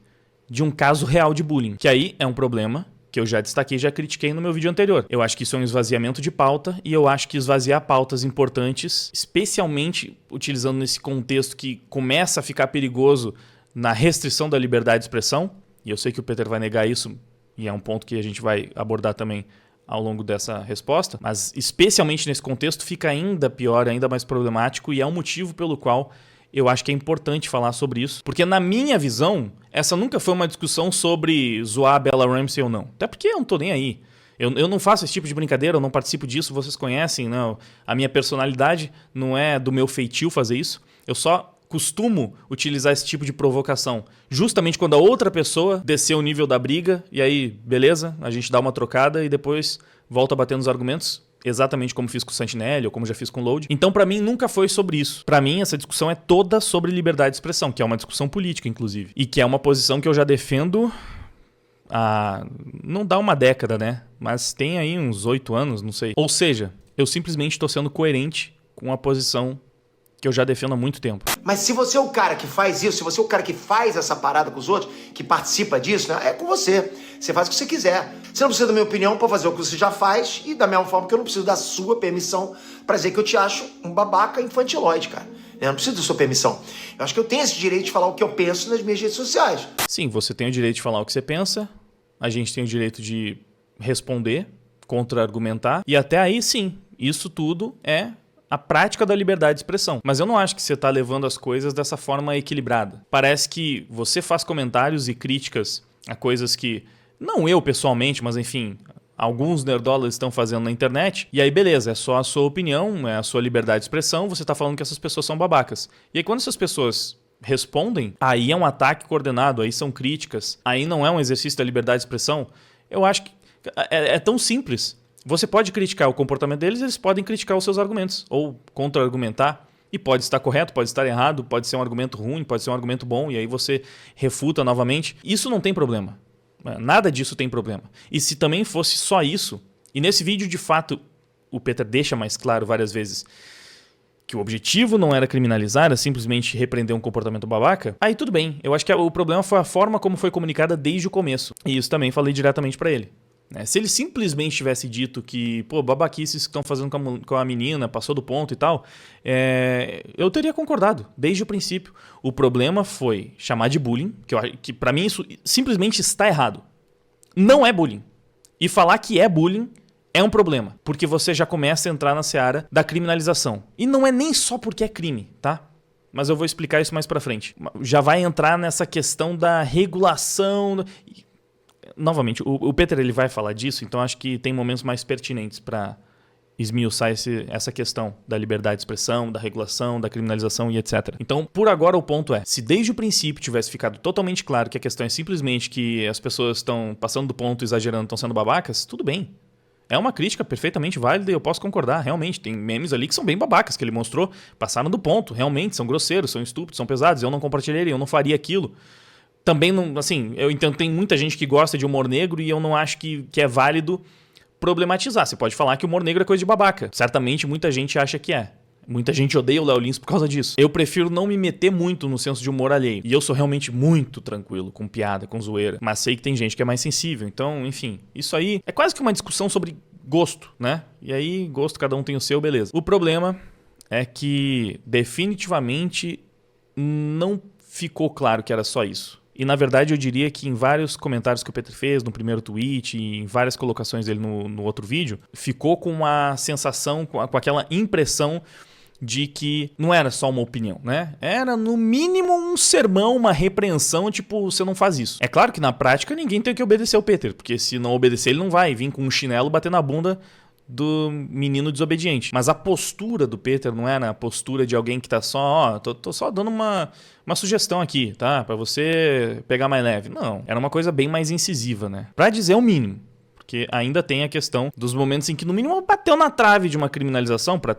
A: de um caso real de bullying. Que aí é um problema que eu já destaquei, já critiquei no meu vídeo anterior. Eu acho que isso é um esvaziamento de pauta e eu acho que esvaziar pautas importantes, especialmente utilizando nesse contexto que começa a ficar perigoso na restrição da liberdade de expressão, e eu sei que o Peter vai negar isso, e é um ponto que a gente vai abordar também ao longo dessa resposta, mas especialmente nesse contexto fica ainda pior, ainda mais problemático, e é um motivo pelo qual eu acho que é importante falar sobre isso, porque na minha visão, essa nunca foi uma discussão sobre zoar a Bella Ramsey ou não, até porque eu não tô nem aí. Eu não faço esse tipo de brincadeira, eu não participo disso, vocês conhecem, não. A minha personalidade não é do meu feitio fazer isso, eu só costumo utilizar esse tipo de provocação justamente quando a outra pessoa descer o nível da briga e aí, beleza, a gente dá uma trocada e depois volta a bater nos argumentos exatamente como fiz com o Santinelli ou como já fiz com o Load. Então, pra mim, nunca foi sobre isso. Pra mim, essa discussão é toda sobre liberdade de expressão, que é uma discussão política, inclusive. E que é uma posição que eu já defendo há... não dá uma década, né? Mas tem aí uns 8 anos, não sei. Ou seja, eu simplesmente tô sendo coerente com a posição que eu já defendo há muito tempo.
B: Mas se você é o cara que faz isso, se você é o cara que faz essa parada com os outros, que participa disso, né, é com você. Você faz o que você quiser. Você não precisa da minha opinião para fazer o que você já faz e da mesma forma que eu não preciso da sua permissão para dizer que eu te acho um babaca infantiloide, cara. Eu não preciso da sua permissão. Eu acho que eu tenho esse direito de falar o que eu penso nas minhas redes sociais.
A: Sim, você tem o direito de falar o que você pensa, a gente tem o direito de responder, contra-argumentar, e até aí sim, isso tudo é a prática da liberdade de expressão. Mas eu não acho que você está levando as coisas dessa forma equilibrada. Parece que você faz comentários e críticas a coisas que, não eu pessoalmente, mas enfim, alguns nerdolas estão fazendo na internet, e aí beleza, é só a sua opinião, é a sua liberdade de expressão, você está falando que essas pessoas são babacas. E aí quando essas pessoas respondem, aí é um ataque coordenado, aí são críticas, aí não é um exercício da liberdade de expressão. Eu acho que é tão simples. Você pode criticar o comportamento deles, eles podem criticar os seus argumentos, ou contra-argumentar, e pode estar correto, pode estar errado, pode ser um argumento ruim, pode ser um argumento bom, e aí você refuta novamente. Isso não tem problema. Nada disso tem problema. E se também fosse só isso, e nesse vídeo, de fato, o Peter deixa mais claro várias vezes que o objetivo não era criminalizar, era simplesmente repreender um comportamento babaca, aí tudo bem. Eu acho que o problema foi a forma como foi comunicada desde o começo. E isso também falei diretamente pra ele. Se ele simplesmente tivesse dito que, pô, babaquices que estão fazendo com a menina, passou do ponto e tal, eu teria concordado desde o princípio. O problema foi chamar de bullying, que pra mim isso simplesmente está errado. Não é bullying. E falar que é bullying é um problema, porque você já começa a entrar na seara da criminalização. E não é nem só porque é crime, tá? Mas eu vou explicar isso mais pra frente. Já vai entrar nessa questão da regulação... Novamente, o Peter ele vai falar disso, então acho que tem momentos mais pertinentes para esmiuçar essa questão da liberdade de expressão, da regulação, da criminalização e etc. Então, por agora, o ponto é, se desde o princípio tivesse ficado totalmente claro que a questão é simplesmente que as pessoas estão passando do ponto, exagerando, estão sendo babacas, tudo bem. É uma crítica perfeitamente válida e eu posso concordar, realmente. Tem memes ali que são bem babacas, que ele mostrou, passaram do ponto, realmente, são grosseiros, são estúpidos, são pesados, eu não compartilharia, eu não faria aquilo. Também, não, assim, eu entendo, tem muita gente que gosta de humor negro e eu não acho que é válido problematizar. Você pode falar que o humor negro é coisa de babaca. Certamente muita gente acha que é. Muita gente odeia o Léo Lins por causa disso. Eu prefiro não me meter muito no senso de humor alheio. E eu sou realmente muito tranquilo com piada, com zoeira. Mas sei que tem gente que é mais sensível. Então, enfim, isso aí é quase que uma discussão sobre gosto, né? E aí, gosto, cada um tem o seu, beleza. O problema é que definitivamente não ficou claro que era só isso. E, na verdade, eu diria que em vários comentários que o Peter fez, no primeiro tweet, e em várias colocações dele no outro vídeo, ficou com a sensação, com aquela impressão de que não era só uma opinião, né? Era, no mínimo, um sermão, uma repreensão, tipo, você não faz isso. É claro que, na prática, ninguém tem que obedecer ao Peter, porque se não obedecer, ele não vai vir com um chinelo bater na bunda do menino desobediente. Mas a postura do Peter não era a postura de alguém que tá só, tô só dando uma sugestão aqui, tá? Pra você pegar mais leve. Não, era uma coisa bem mais incisiva, né? Pra dizer o mínimo. Porque ainda tem a questão dos momentos em que, no mínimo, bateu na trave de uma criminalização pra,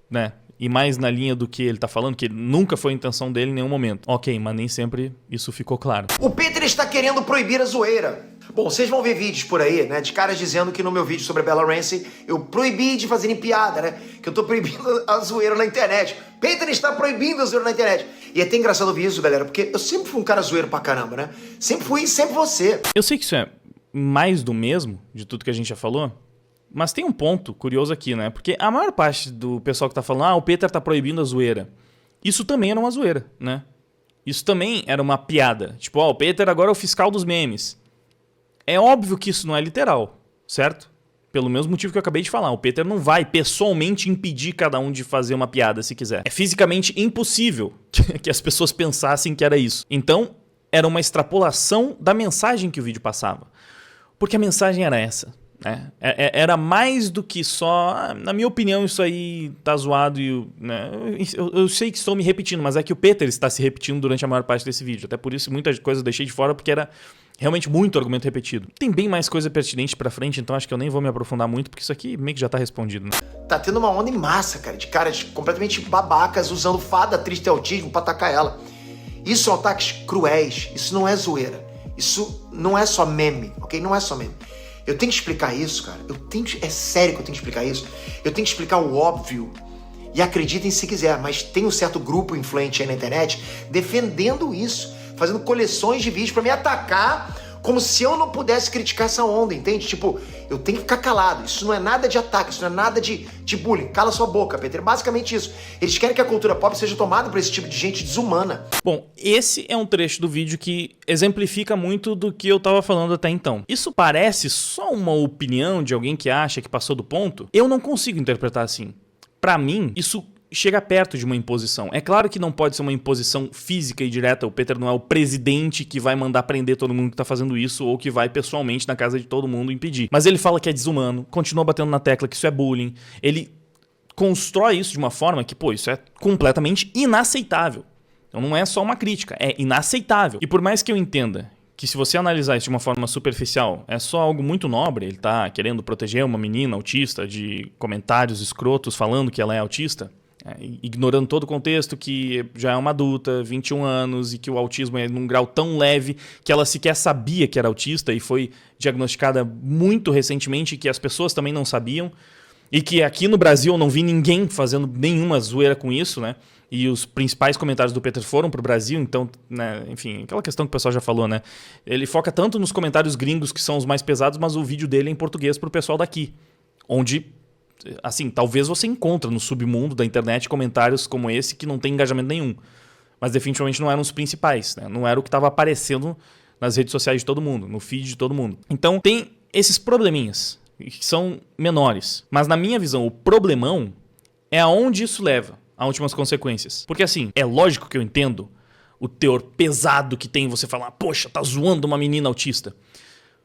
A: né, ir mais na linha do que ele tá falando, que nunca foi a intenção dele em nenhum momento. Ok, mas nem sempre isso ficou claro.
B: O Peter está querendo proibir a zoeira. Bom, vocês vão ver vídeos por aí, né, de caras dizendo que no meu vídeo sobre a Bella Ramsey eu proibi de fazerem piada, né, que eu tô proibindo a zoeira na internet. Peter está proibindo a zoeira na internet. E é até engraçado ouvir isso, galera, porque eu sempre fui um cara zoeiro pra caramba, né? Sempre fui e sempre você.
A: Eu sei que isso é mais do mesmo, de tudo que a gente já falou, mas tem um ponto curioso aqui, né? Porque a maior parte do pessoal que tá falando, o Peter tá proibindo a zoeira. Isso também era uma zoeira, né? Isso também era uma piada. Tipo, o Peter agora é o fiscal dos memes. É óbvio que isso não é literal, certo? Pelo mesmo motivo que eu acabei de falar. O Peter não vai pessoalmente impedir cada um de fazer uma piada se quiser. É fisicamente impossível que as pessoas pensassem que era isso. Então, era uma extrapolação da mensagem que o vídeo passava. Porque a mensagem era essa. Né? Era mais do que só... na minha opinião, isso aí tá zoado e... né? Eu sei que estou me repetindo, mas é que o Peter está se repetindo durante a maior parte desse vídeo. Até por isso, muita coisa eu deixei de fora, porque era Realmente muito argumento repetido. Tem bem mais coisa pertinente pra frente, então acho que eu nem vou me aprofundar muito, porque isso aqui meio que já tá respondido, né?
B: Tá tendo uma onda em massa, cara, de caras completamente babacas usando fada triste de autismo pra atacar ela. Isso são ataques cruéis, isso não é zoeira. Isso não é só meme, ok? Não é só meme. Eu tenho que explicar isso, cara. É sério que eu tenho que explicar isso. Eu tenho que explicar o óbvio. E acreditem se quiser, mas tem um certo grupo influente aí na internet defendendo isso, fazendo coleções de vídeos pra me atacar, como se eu não pudesse criticar essa onda, entende? Tipo, eu tenho que ficar calado. Isso não é nada de ataque, isso não é nada de bullying. Cala sua boca, Peter. Basicamente isso. Eles querem que a cultura pop seja tomada por esse tipo de gente desumana.
A: Bom, esse é um trecho do vídeo que exemplifica muito do que eu tava falando até então. Isso parece só uma opinião de alguém que acha que passou do ponto? Eu não consigo interpretar assim. Pra mim, isso chega perto de uma imposição. É claro que não pode ser uma imposição física e direta. O Peter não é o presidente que vai mandar prender todo mundo que tá fazendo isso ou que vai pessoalmente na casa de todo mundo impedir. Mas ele fala que é desumano, continua batendo na tecla que isso é bullying. Ele constrói isso de uma forma que, pô, isso é completamente inaceitável. Então não é só uma crítica, é inaceitável. E por mais que eu entenda que se você analisar isso de uma forma superficial, é só algo muito nobre, ele tá querendo proteger uma menina autista de comentários escrotos falando que ela é autista, ignorando todo o contexto que já é uma adulta, 21 anos, e que o autismo é num grau tão leve que ela sequer sabia que era autista e foi diagnosticada muito recentemente, que as pessoas também não sabiam, e que aqui no Brasil eu não vi ninguém fazendo nenhuma zoeira com isso, né? E os principais comentários do Peter foram pro Brasil, então, né, enfim, aquela questão que o pessoal já falou, né? Ele foca tanto nos comentários gringos, que são os mais pesados, mas o vídeo dele é em português pro pessoal daqui. Onde, assim, talvez você encontre no submundo da internet comentários como esse que não tem engajamento nenhum. Mas definitivamente não eram os principais, né? Não era o que estava aparecendo nas redes sociais de todo mundo, no feed de todo mundo. Então, tem esses probleminhas, que são menores. Mas na minha visão, o problemão é aonde isso leva. A últimas consequências. Porque assim, é lógico que eu entendo o teor pesado que tem você falar, poxa, tá zoando uma menina autista.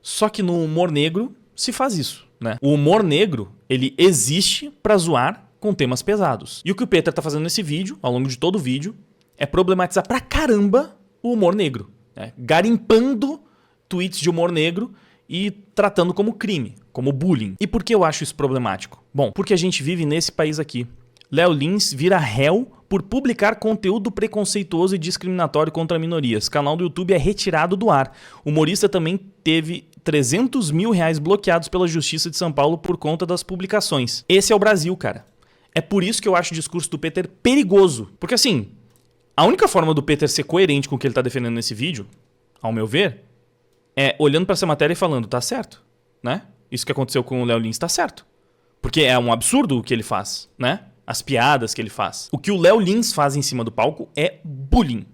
A: Só que no humor negro se faz isso, né? O humor negro, ele existe pra zoar com temas pesados. E o que o Peter tá fazendo nesse vídeo, ao longo de todo o vídeo, é problematizar pra caramba o humor negro, né? Garimpando tweets de humor negro e tratando como crime, como bullying. E por que eu acho isso problemático? Bom, porque a gente vive nesse país aqui. Léo Lins vira réu por publicar conteúdo preconceituoso e discriminatório contra minorias. Canal do YouTube é retirado do ar. O humorista também teve 300 mil reais bloqueados pela Justiça de São Paulo por conta das publicações. Esse é o Brasil, cara. É por isso que eu acho o discurso do Peter perigoso. Porque assim, a única forma do Peter ser coerente com o que ele tá defendendo nesse vídeo, ao meu ver, é olhando pra essa matéria e falando, tá certo, né? Isso que aconteceu com o Léo Lins tá certo. Porque é um absurdo o que ele faz, né? As piadas que ele faz. O que o Léo Lins faz em cima do palco é bullying.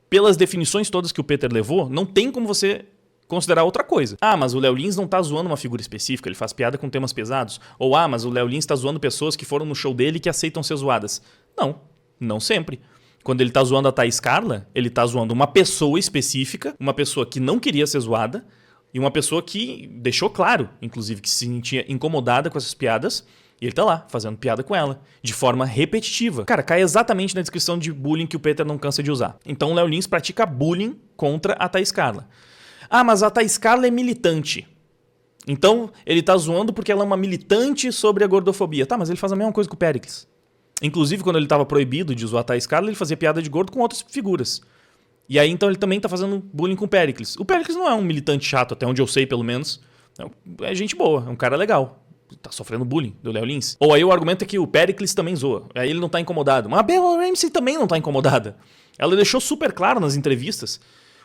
A: Pelas definições todas que o Peter levou, não tem como você considerar outra coisa. Ah, mas o Léo Lins não tá zoando uma figura específica, ele faz piada com temas pesados. Ou, ah, mas o Léo Lins tá zoando pessoas que foram no show dele e que aceitam ser zoadas. Não, não sempre. Quando ele tá zoando a Thaís Carla, ele tá zoando uma pessoa específica, uma pessoa que não queria ser zoada, e uma pessoa que deixou claro, inclusive, que se sentia incomodada com essas piadas. E ele tá lá, fazendo piada com ela, de forma repetitiva. Cara, cai exatamente na descrição de bullying que o Peter não cansa de usar. Então o Léo Lins pratica bullying contra a Thaís Carla. Ah, mas a Thaís Carla é militante. Então ele tá zoando porque ela é uma militante sobre a gordofobia. Tá, mas ele faz a mesma coisa com o Péricles. Inclusive, quando ele tava proibido de zoar a Thaís Carla, ele fazia piada de gordo com outras figuras. E aí, então, ele também tá fazendo bullying com o Péricles. O Péricles não é um militante chato, até onde eu sei, pelo menos. É gente boa, é um cara legal. Tá sofrendo bullying do Léo Lins. Ou aí o argumento é que o Péricles também zoa. Aí ele não tá incomodado. Mas a Bella Ramsey também não tá incomodada. Ela deixou super claro nas entrevistas.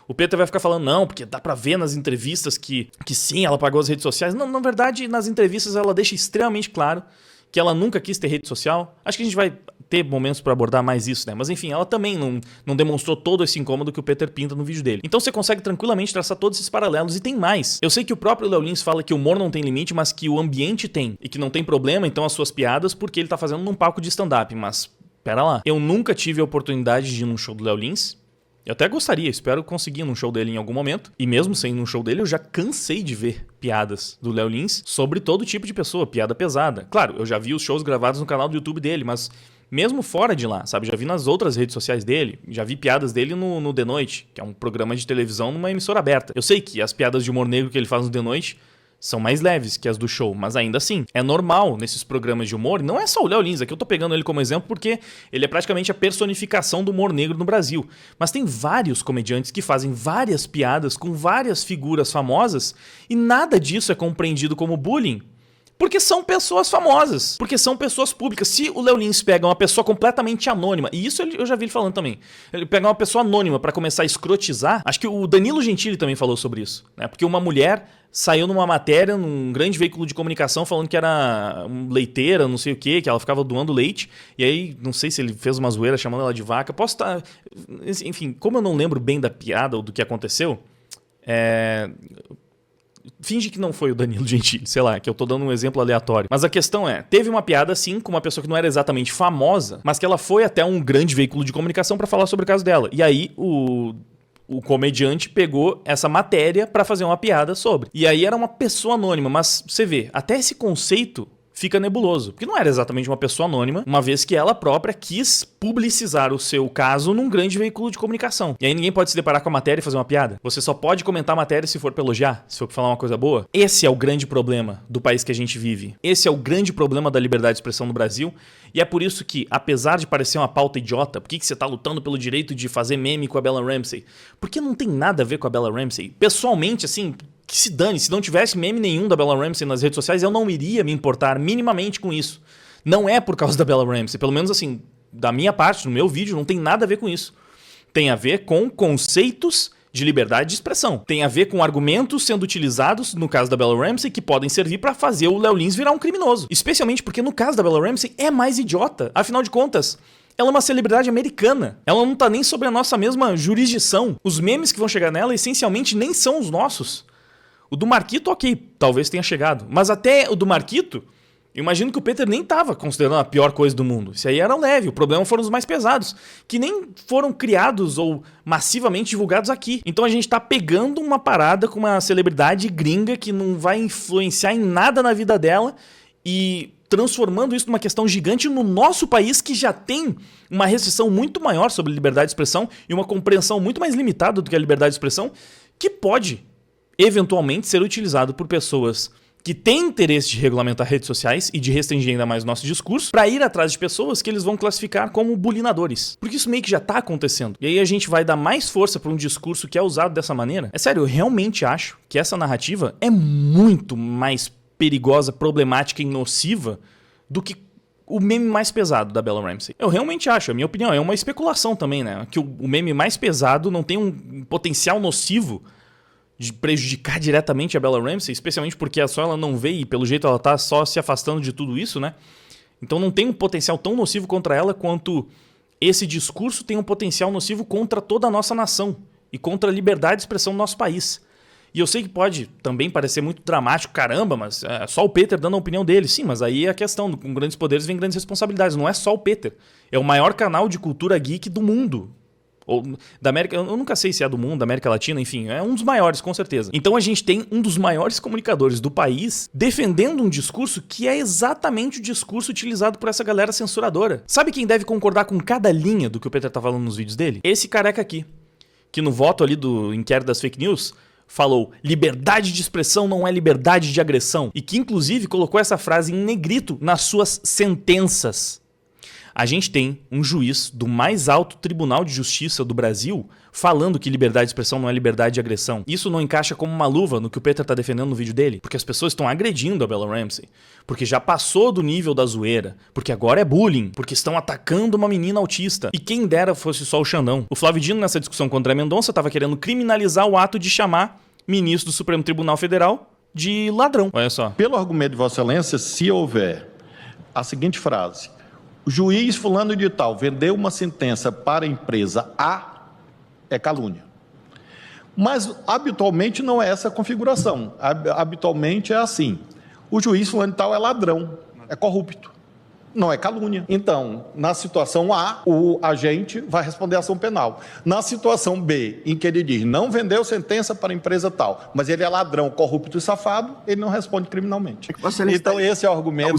A: O Peter vai ficar falando, não, porque dá pra ver nas entrevistas que sim, ela pagou as redes sociais. Não, na verdade, nas entrevistas ela deixa extremamente claro que ela nunca quis ter rede social. Acho que a gente vai ter momentos pra abordar mais isso, né? Mas enfim, ela também não demonstrou todo esse incômodo que o Peter pinta no vídeo dele. Então você consegue tranquilamente traçar todos esses paralelos e tem mais. Eu sei que o próprio Léo Lins fala que o humor não tem limite, mas que o ambiente tem. E que não tem problema, então, as suas piadas, porque ele tá fazendo num palco de stand-up. Mas, pera lá. Eu nunca tive a oportunidade de ir num show do Léo Lins. Eu até gostaria, espero conseguir num show dele em algum momento. E mesmo sem ir num show dele, eu já cansei de ver piadas do Léo Lins sobre todo tipo de pessoa, piada pesada. Claro, eu já vi os shows gravados no canal do YouTube dele, mas Mesmo fora de lá, sabe? Já vi nas outras redes sociais dele, já vi piadas dele no The Noite, que é um programa de televisão numa emissora aberta. Eu sei que as piadas de humor negro que ele faz no The Noite são mais leves que as do show, mas ainda assim, é normal nesses programas de humor, não é só o Léo Lins, aqui eu tô pegando ele como exemplo porque ele é praticamente a personificação do humor negro no Brasil, mas tem vários comediantes que fazem várias piadas com várias figuras famosas e nada disso é compreendido como bullying. Porque são pessoas famosas, porque são pessoas públicas. Se o Léo Lins pega uma pessoa completamente anônima, e isso eu já vi ele falando também, ele pega uma pessoa anônima pra começar a escrotizar, acho que o Danilo Gentili também falou sobre isso, né? Porque uma mulher saiu numa matéria, num grande veículo de comunicação, falando que era leiteira, não sei o quê, que ela ficava doando leite, e aí, não sei se ele fez uma zoeira chamando ela de vaca, posso estar... Enfim, como eu não lembro bem da piada ou do que aconteceu, finge que não foi o Danilo Gentili, sei lá, que eu tô dando um exemplo aleatório. Mas a questão é, teve uma piada assim com uma pessoa que não era exatamente famosa, mas que ela foi até um grande veículo de comunicação pra falar sobre o caso dela. E aí o comediante pegou essa matéria pra fazer uma piada sobre. E aí era uma pessoa anônima, mas você vê, até esse conceito fica nebuloso. Porque não era exatamente uma pessoa anônima, uma vez que ela própria quis publicizar o seu caso num grande veículo de comunicação. E aí ninguém pode se deparar com a matéria e fazer uma piada. Você só pode comentar a matéria se for pra elogiar, se for pra falar uma coisa boa. Esse é o grande problema do país que a gente vive. Esse é o grande problema da liberdade de expressão no Brasil. E é por isso que, apesar de parecer uma pauta idiota, por que você tá lutando pelo direito de fazer meme com a Bella Ramsey? Porque não tem nada a ver com a Bella Ramsey. Pessoalmente, assim... que se dane, se não tivesse meme nenhum da Bella Ramsey nas redes sociais, eu não iria me importar minimamente com isso. Não é por causa da Bella Ramsey, pelo menos assim, da minha parte, no meu vídeo, não tem nada a ver com isso. Tem a ver com conceitos de liberdade de expressão. Tem a ver com argumentos sendo utilizados, no caso da Bella Ramsey, que podem servir pra fazer o Léo Lins virar um criminoso. Especialmente porque no caso da Bella Ramsey é mais idiota. Afinal de contas... ela é uma celebridade americana. Ela não tá nem sobre a nossa mesma jurisdição. Os memes que vão chegar nela, essencialmente, nem são os nossos. O do Marquito, ok, talvez tenha chegado. Mas até o do Marquito, eu imagino que o Peter nem tava considerando a pior coisa do mundo. Isso aí era leve, o problema foram os mais pesados, que nem foram criados ou massivamente divulgados aqui. Então a gente tá pegando uma parada com uma celebridade gringa que não vai influenciar em nada na vida dela e transformando isso numa questão gigante no nosso país, que já tem uma restrição muito maior sobre liberdade de expressão e uma compreensão muito mais limitada do que a liberdade de expressão, que pode eventualmente ser utilizado por pessoas que têm interesse de regulamentar redes sociais e de restringir ainda mais o nosso discurso para ir atrás de pessoas que eles vão classificar como bulinadores. Porque isso meio que já tá acontecendo. E aí a gente vai dar mais força para um discurso que é usado dessa maneira. É sério, eu realmente acho que essa narrativa é muito mais perigosa, problemática e nociva do que o meme mais pesado da Bella Ramsey. Eu realmente acho, a minha opinião, é uma especulação também, né? Que o meme mais pesado não tem um potencial nocivo de prejudicar diretamente a Bella Ramsey, especialmente porque só ela não vê e pelo jeito ela tá só se afastando de tudo isso, né? Então não tem um potencial tão nocivo contra ela quanto esse discurso tem um potencial nocivo contra toda a nossa nação e contra a liberdade de expressão do nosso país. E eu sei que pode também parecer muito dramático, caramba, mas é só o Peter dando a opinião dele. Sim, mas aí é a questão, com grandes poderes vem grandes responsabilidades. Não é só o Peter, é o maior canal de cultura geek do mundo. Ou da América, eu nunca sei se é do mundo, da América Latina, enfim, é um dos maiores, com certeza. Então a gente tem um dos maiores comunicadores do país defendendo um discurso que é exatamente o discurso utilizado por essa galera censuradora. Sabe quem deve concordar com cada linha do que o Peter tá falando nos vídeos dele? Esse careca aqui, que no voto ali do inquérito das fake news falou: liberdade de expressão não é liberdade de agressão, e que inclusive colocou essa frase em negrito nas suas sentenças. A gente tem um juiz do mais alto Tribunal de Justiça do Brasil falando que liberdade de expressão não é liberdade de agressão. Isso não encaixa como uma luva no que o Peter tá defendendo no vídeo dele, porque as pessoas estão agredindo a Bella Ramsey, porque já passou do nível da zoeira, porque agora é bullying, porque estão atacando uma menina autista. E quem dera fosse só o Xandão. O Flávio Dino, nessa discussão com o André Mendonça, estava querendo criminalizar o ato de chamar ministro do Supremo Tribunal Federal de ladrão. Olha só.
D: Pelo argumento de Vossa Excelência, se houver a seguinte frase: o juiz fulano de tal vendeu uma sentença para a empresa A, é calúnia. Mas habitualmente não é essa a configuração. Habitualmente é assim: o juiz fulano de tal é ladrão, é corrupto. Não é calúnia. Então, na situação A, o agente vai responder a ação penal. Na situação B, em que ele diz não vendeu sentença para a empresa tal, mas ele é ladrão, corrupto e safado, ele não responde criminalmente. Então, esse é o argumento.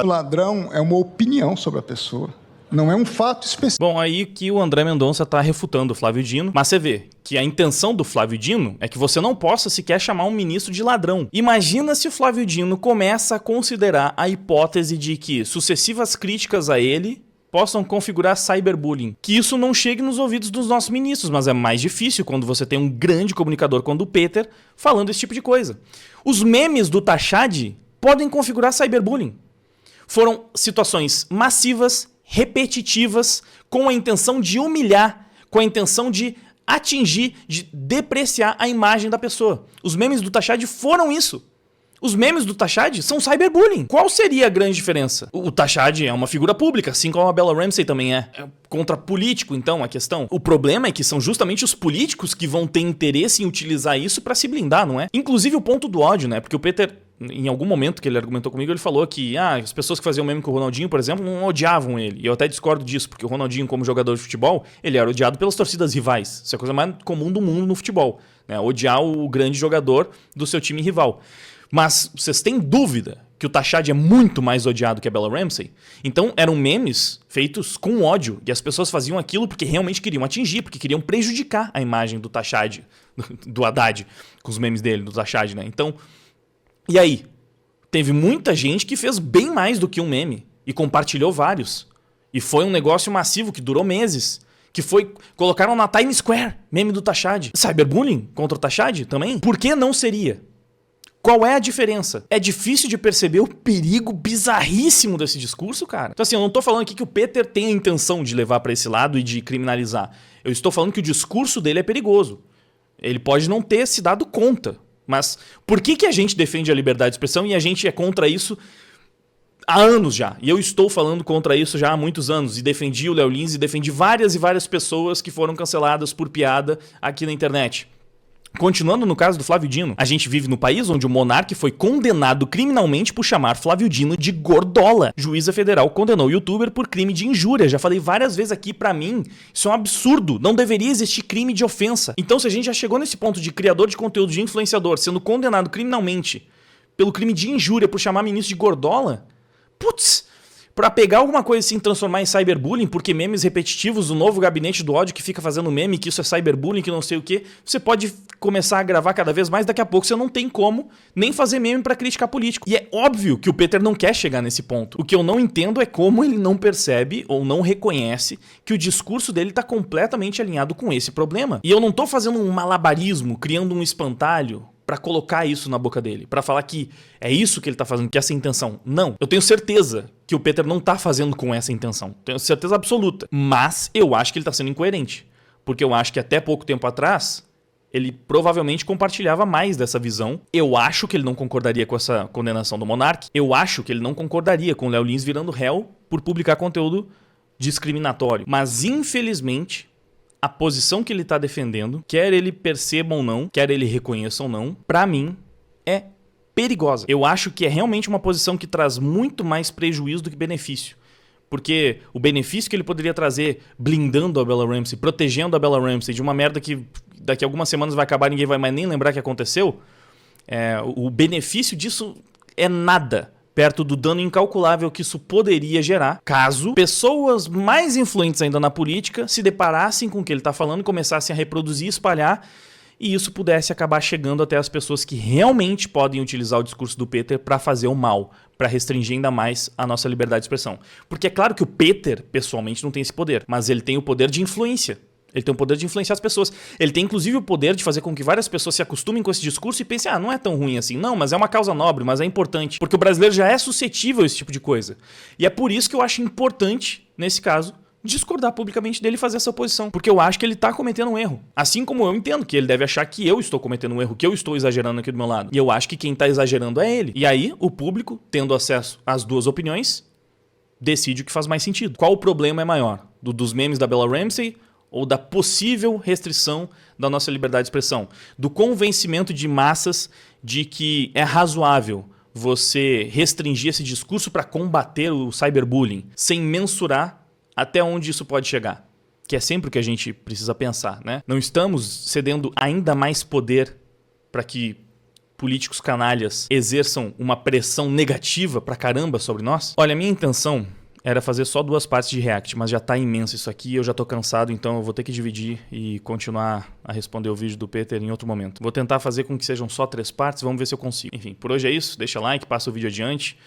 E: O ladrão é uma opinião sobre a pessoa. Não é um fato específico.
A: Bom, aí que o André Mendonça tá refutando o Flávio Dino, mas você vê que a intenção do Flávio Dino é que você não possa sequer chamar um ministro de ladrão. Imagina se o Flávio Dino começa a considerar a hipótese de que sucessivas críticas a ele possam configurar cyberbullying. Que isso não chegue nos ouvidos dos nossos ministros, mas é mais difícil quando você tem um grande comunicador como o Peter falando esse tipo de coisa. Os memes do Tachad podem configurar cyberbullying. Foram situações massivas, repetitivas, com a intenção de humilhar, com a intenção de atingir, de depreciar a imagem da pessoa. Os memes do Tachad foram isso. Os memes do Tachad são cyberbullying. Qual seria a grande diferença? O Tachad é uma figura pública, assim como a Bella Ramsey também é. É contra político, então, a questão. O problema é que são justamente os políticos que vão ter interesse em utilizar isso pra se blindar, não é? Inclusive o ponto do ódio, né? Porque o Peter, em algum momento que ele argumentou comigo, ele falou que as pessoas que faziam meme com o Ronaldinho, por exemplo, não odiavam ele. E eu até discordo disso, porque o Ronaldinho, como jogador de futebol, ele era odiado pelas torcidas rivais. Isso é a coisa mais comum do mundo no futebol, né? Odiar o grande jogador do seu time rival. Mas vocês têm dúvida que o Tachad é muito mais odiado que a Bella Ramsey? Então eram memes feitos com ódio. E as pessoas faziam aquilo porque realmente queriam atingir, porque queriam prejudicar a imagem do Tachad, do Haddad, com os memes dele, do Tachad, né? Então, e aí? Teve muita gente que fez bem mais do que um meme e compartilhou vários. E foi um negócio massivo que durou meses. Que foi... Colocaram na Times Square, meme do Tachad. Cyberbullying contra o Tachad também? Por que não seria? Qual é a diferença? É difícil de perceber o perigo bizarríssimo desse discurso, cara. Então assim, eu não tô falando aqui que o Peter tem a intenção de levar pra esse lado e de criminalizar. Eu estou falando que o discurso dele é perigoso. Ele pode não ter se dado conta. Mas por que a gente defende a liberdade de expressão e a gente é contra isso há anos já? E eu estou falando contra isso já há muitos anos. E defendi o Léo Lins e defendi várias e várias pessoas que foram canceladas por piada aqui na internet. Continuando no caso do Flávio Dino, a gente vive no país onde o monarca foi condenado criminalmente por chamar Flávio Dino de gordola. Juíza federal condenou o youtuber por crime de injúria. Já falei várias vezes aqui, pra mim, isso é um absurdo. Não deveria existir crime de ofensa. Então, se a gente já chegou nesse ponto de criador de conteúdo, de influenciador, sendo condenado criminalmente pelo crime de injúria por chamar ministro de gordola, putz... Pra pegar alguma coisa assim e transformar em cyberbullying, porque memes repetitivos, o novo gabinete do ódio que fica fazendo meme, que isso é cyberbullying, que não sei o que, você pode começar a gravar cada vez mais, daqui a pouco você não tem como nem fazer meme pra criticar político. E é óbvio que o Peter não quer chegar nesse ponto. O que eu não entendo é como ele não percebe ou não reconhece que o discurso dele tá completamente alinhado com esse problema. E eu não tô fazendo um malabarismo, criando um espantalho pra colocar isso na boca dele, pra falar que é isso que ele tá fazendo, que é essa intenção. Não, eu tenho certeza que o Peter não tá fazendo com essa intenção. Tenho certeza absoluta. Mas eu acho que ele tá sendo incoerente. Porque eu acho que até pouco tempo atrás, ele provavelmente compartilhava mais dessa visão. Eu acho que ele não concordaria com essa condenação do Monark. Eu acho que ele não concordaria com o Léo Lins virando réu por publicar conteúdo discriminatório. Mas, infelizmente, a posição que ele tá defendendo, quer ele perceba ou não, quer ele reconheça ou não, pra mim, é perigosa. Eu acho que é realmente uma posição que traz muito mais prejuízo do que benefício. Porque o benefício que ele poderia trazer blindando a Bella Ramsey, protegendo a Bella Ramsey de uma merda que daqui a algumas semanas vai acabar e ninguém vai mais nem lembrar que aconteceu, o benefício disso é nada perto do dano incalculável que isso poderia gerar caso pessoas mais influentes ainda na política se deparassem com o que ele está falando, começassem a reproduzir e espalhar, e isso pudesse acabar chegando até as pessoas que realmente podem utilizar o discurso do Peter para fazer o mal, para restringir ainda mais a nossa liberdade de expressão. Porque é claro que o Peter, pessoalmente, não tem esse poder, mas ele tem o poder de influência. Ele tem o poder de influenciar as pessoas. Ele tem, inclusive, o poder de fazer com que várias pessoas se acostumem com esse discurso e pensem, não é tão ruim assim. Não, mas é uma causa nobre, mas é importante. Porque o brasileiro já é suscetível a esse tipo de coisa. E é por isso que eu acho importante, nesse caso, discordar publicamente dele e fazer essa oposição. Porque eu acho que ele tá cometendo um erro. Assim como eu entendo que ele deve achar que eu estou cometendo um erro, que eu estou exagerando aqui do meu lado. E eu acho que quem tá exagerando é ele. E aí, o público, tendo acesso às duas opiniões, decide o que faz mais sentido. Qual o problema é maior? Dos memes da Bella Ramsey ou da possível restrição da nossa liberdade de expressão? Do convencimento de massas de que é razoável você restringir esse discurso para combater o cyberbullying, sem mensurar até onde isso pode chegar? Que é sempre o que a gente precisa pensar, né? Não estamos cedendo ainda mais poder para que políticos canalhas exerçam uma pressão negativa pra caramba sobre nós? Olha, a minha intenção era fazer só 2 partes de React, mas já tá imenso isso aqui, eu já tô cansado, então eu vou ter que dividir e continuar a responder o vídeo do Peter em outro momento. Vou tentar fazer com que sejam só 3 partes, vamos ver se eu consigo. Enfim, por hoje é isso, deixa like, passa o vídeo adiante.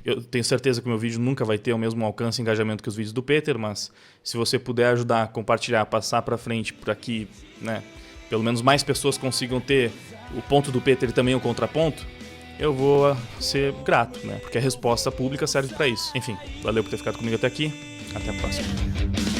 A: Eu tenho certeza que o meu vídeo nunca vai ter o mesmo alcance e engajamento que os vídeos do Peter, mas se você puder ajudar, compartilhar, passar para frente por aqui, né, pelo menos mais pessoas consigam ter o ponto do Peter e também o contraponto, eu vou ser grato, né? Porque a resposta pública serve para isso. Enfim, valeu por ter ficado comigo até aqui. Até a próxima.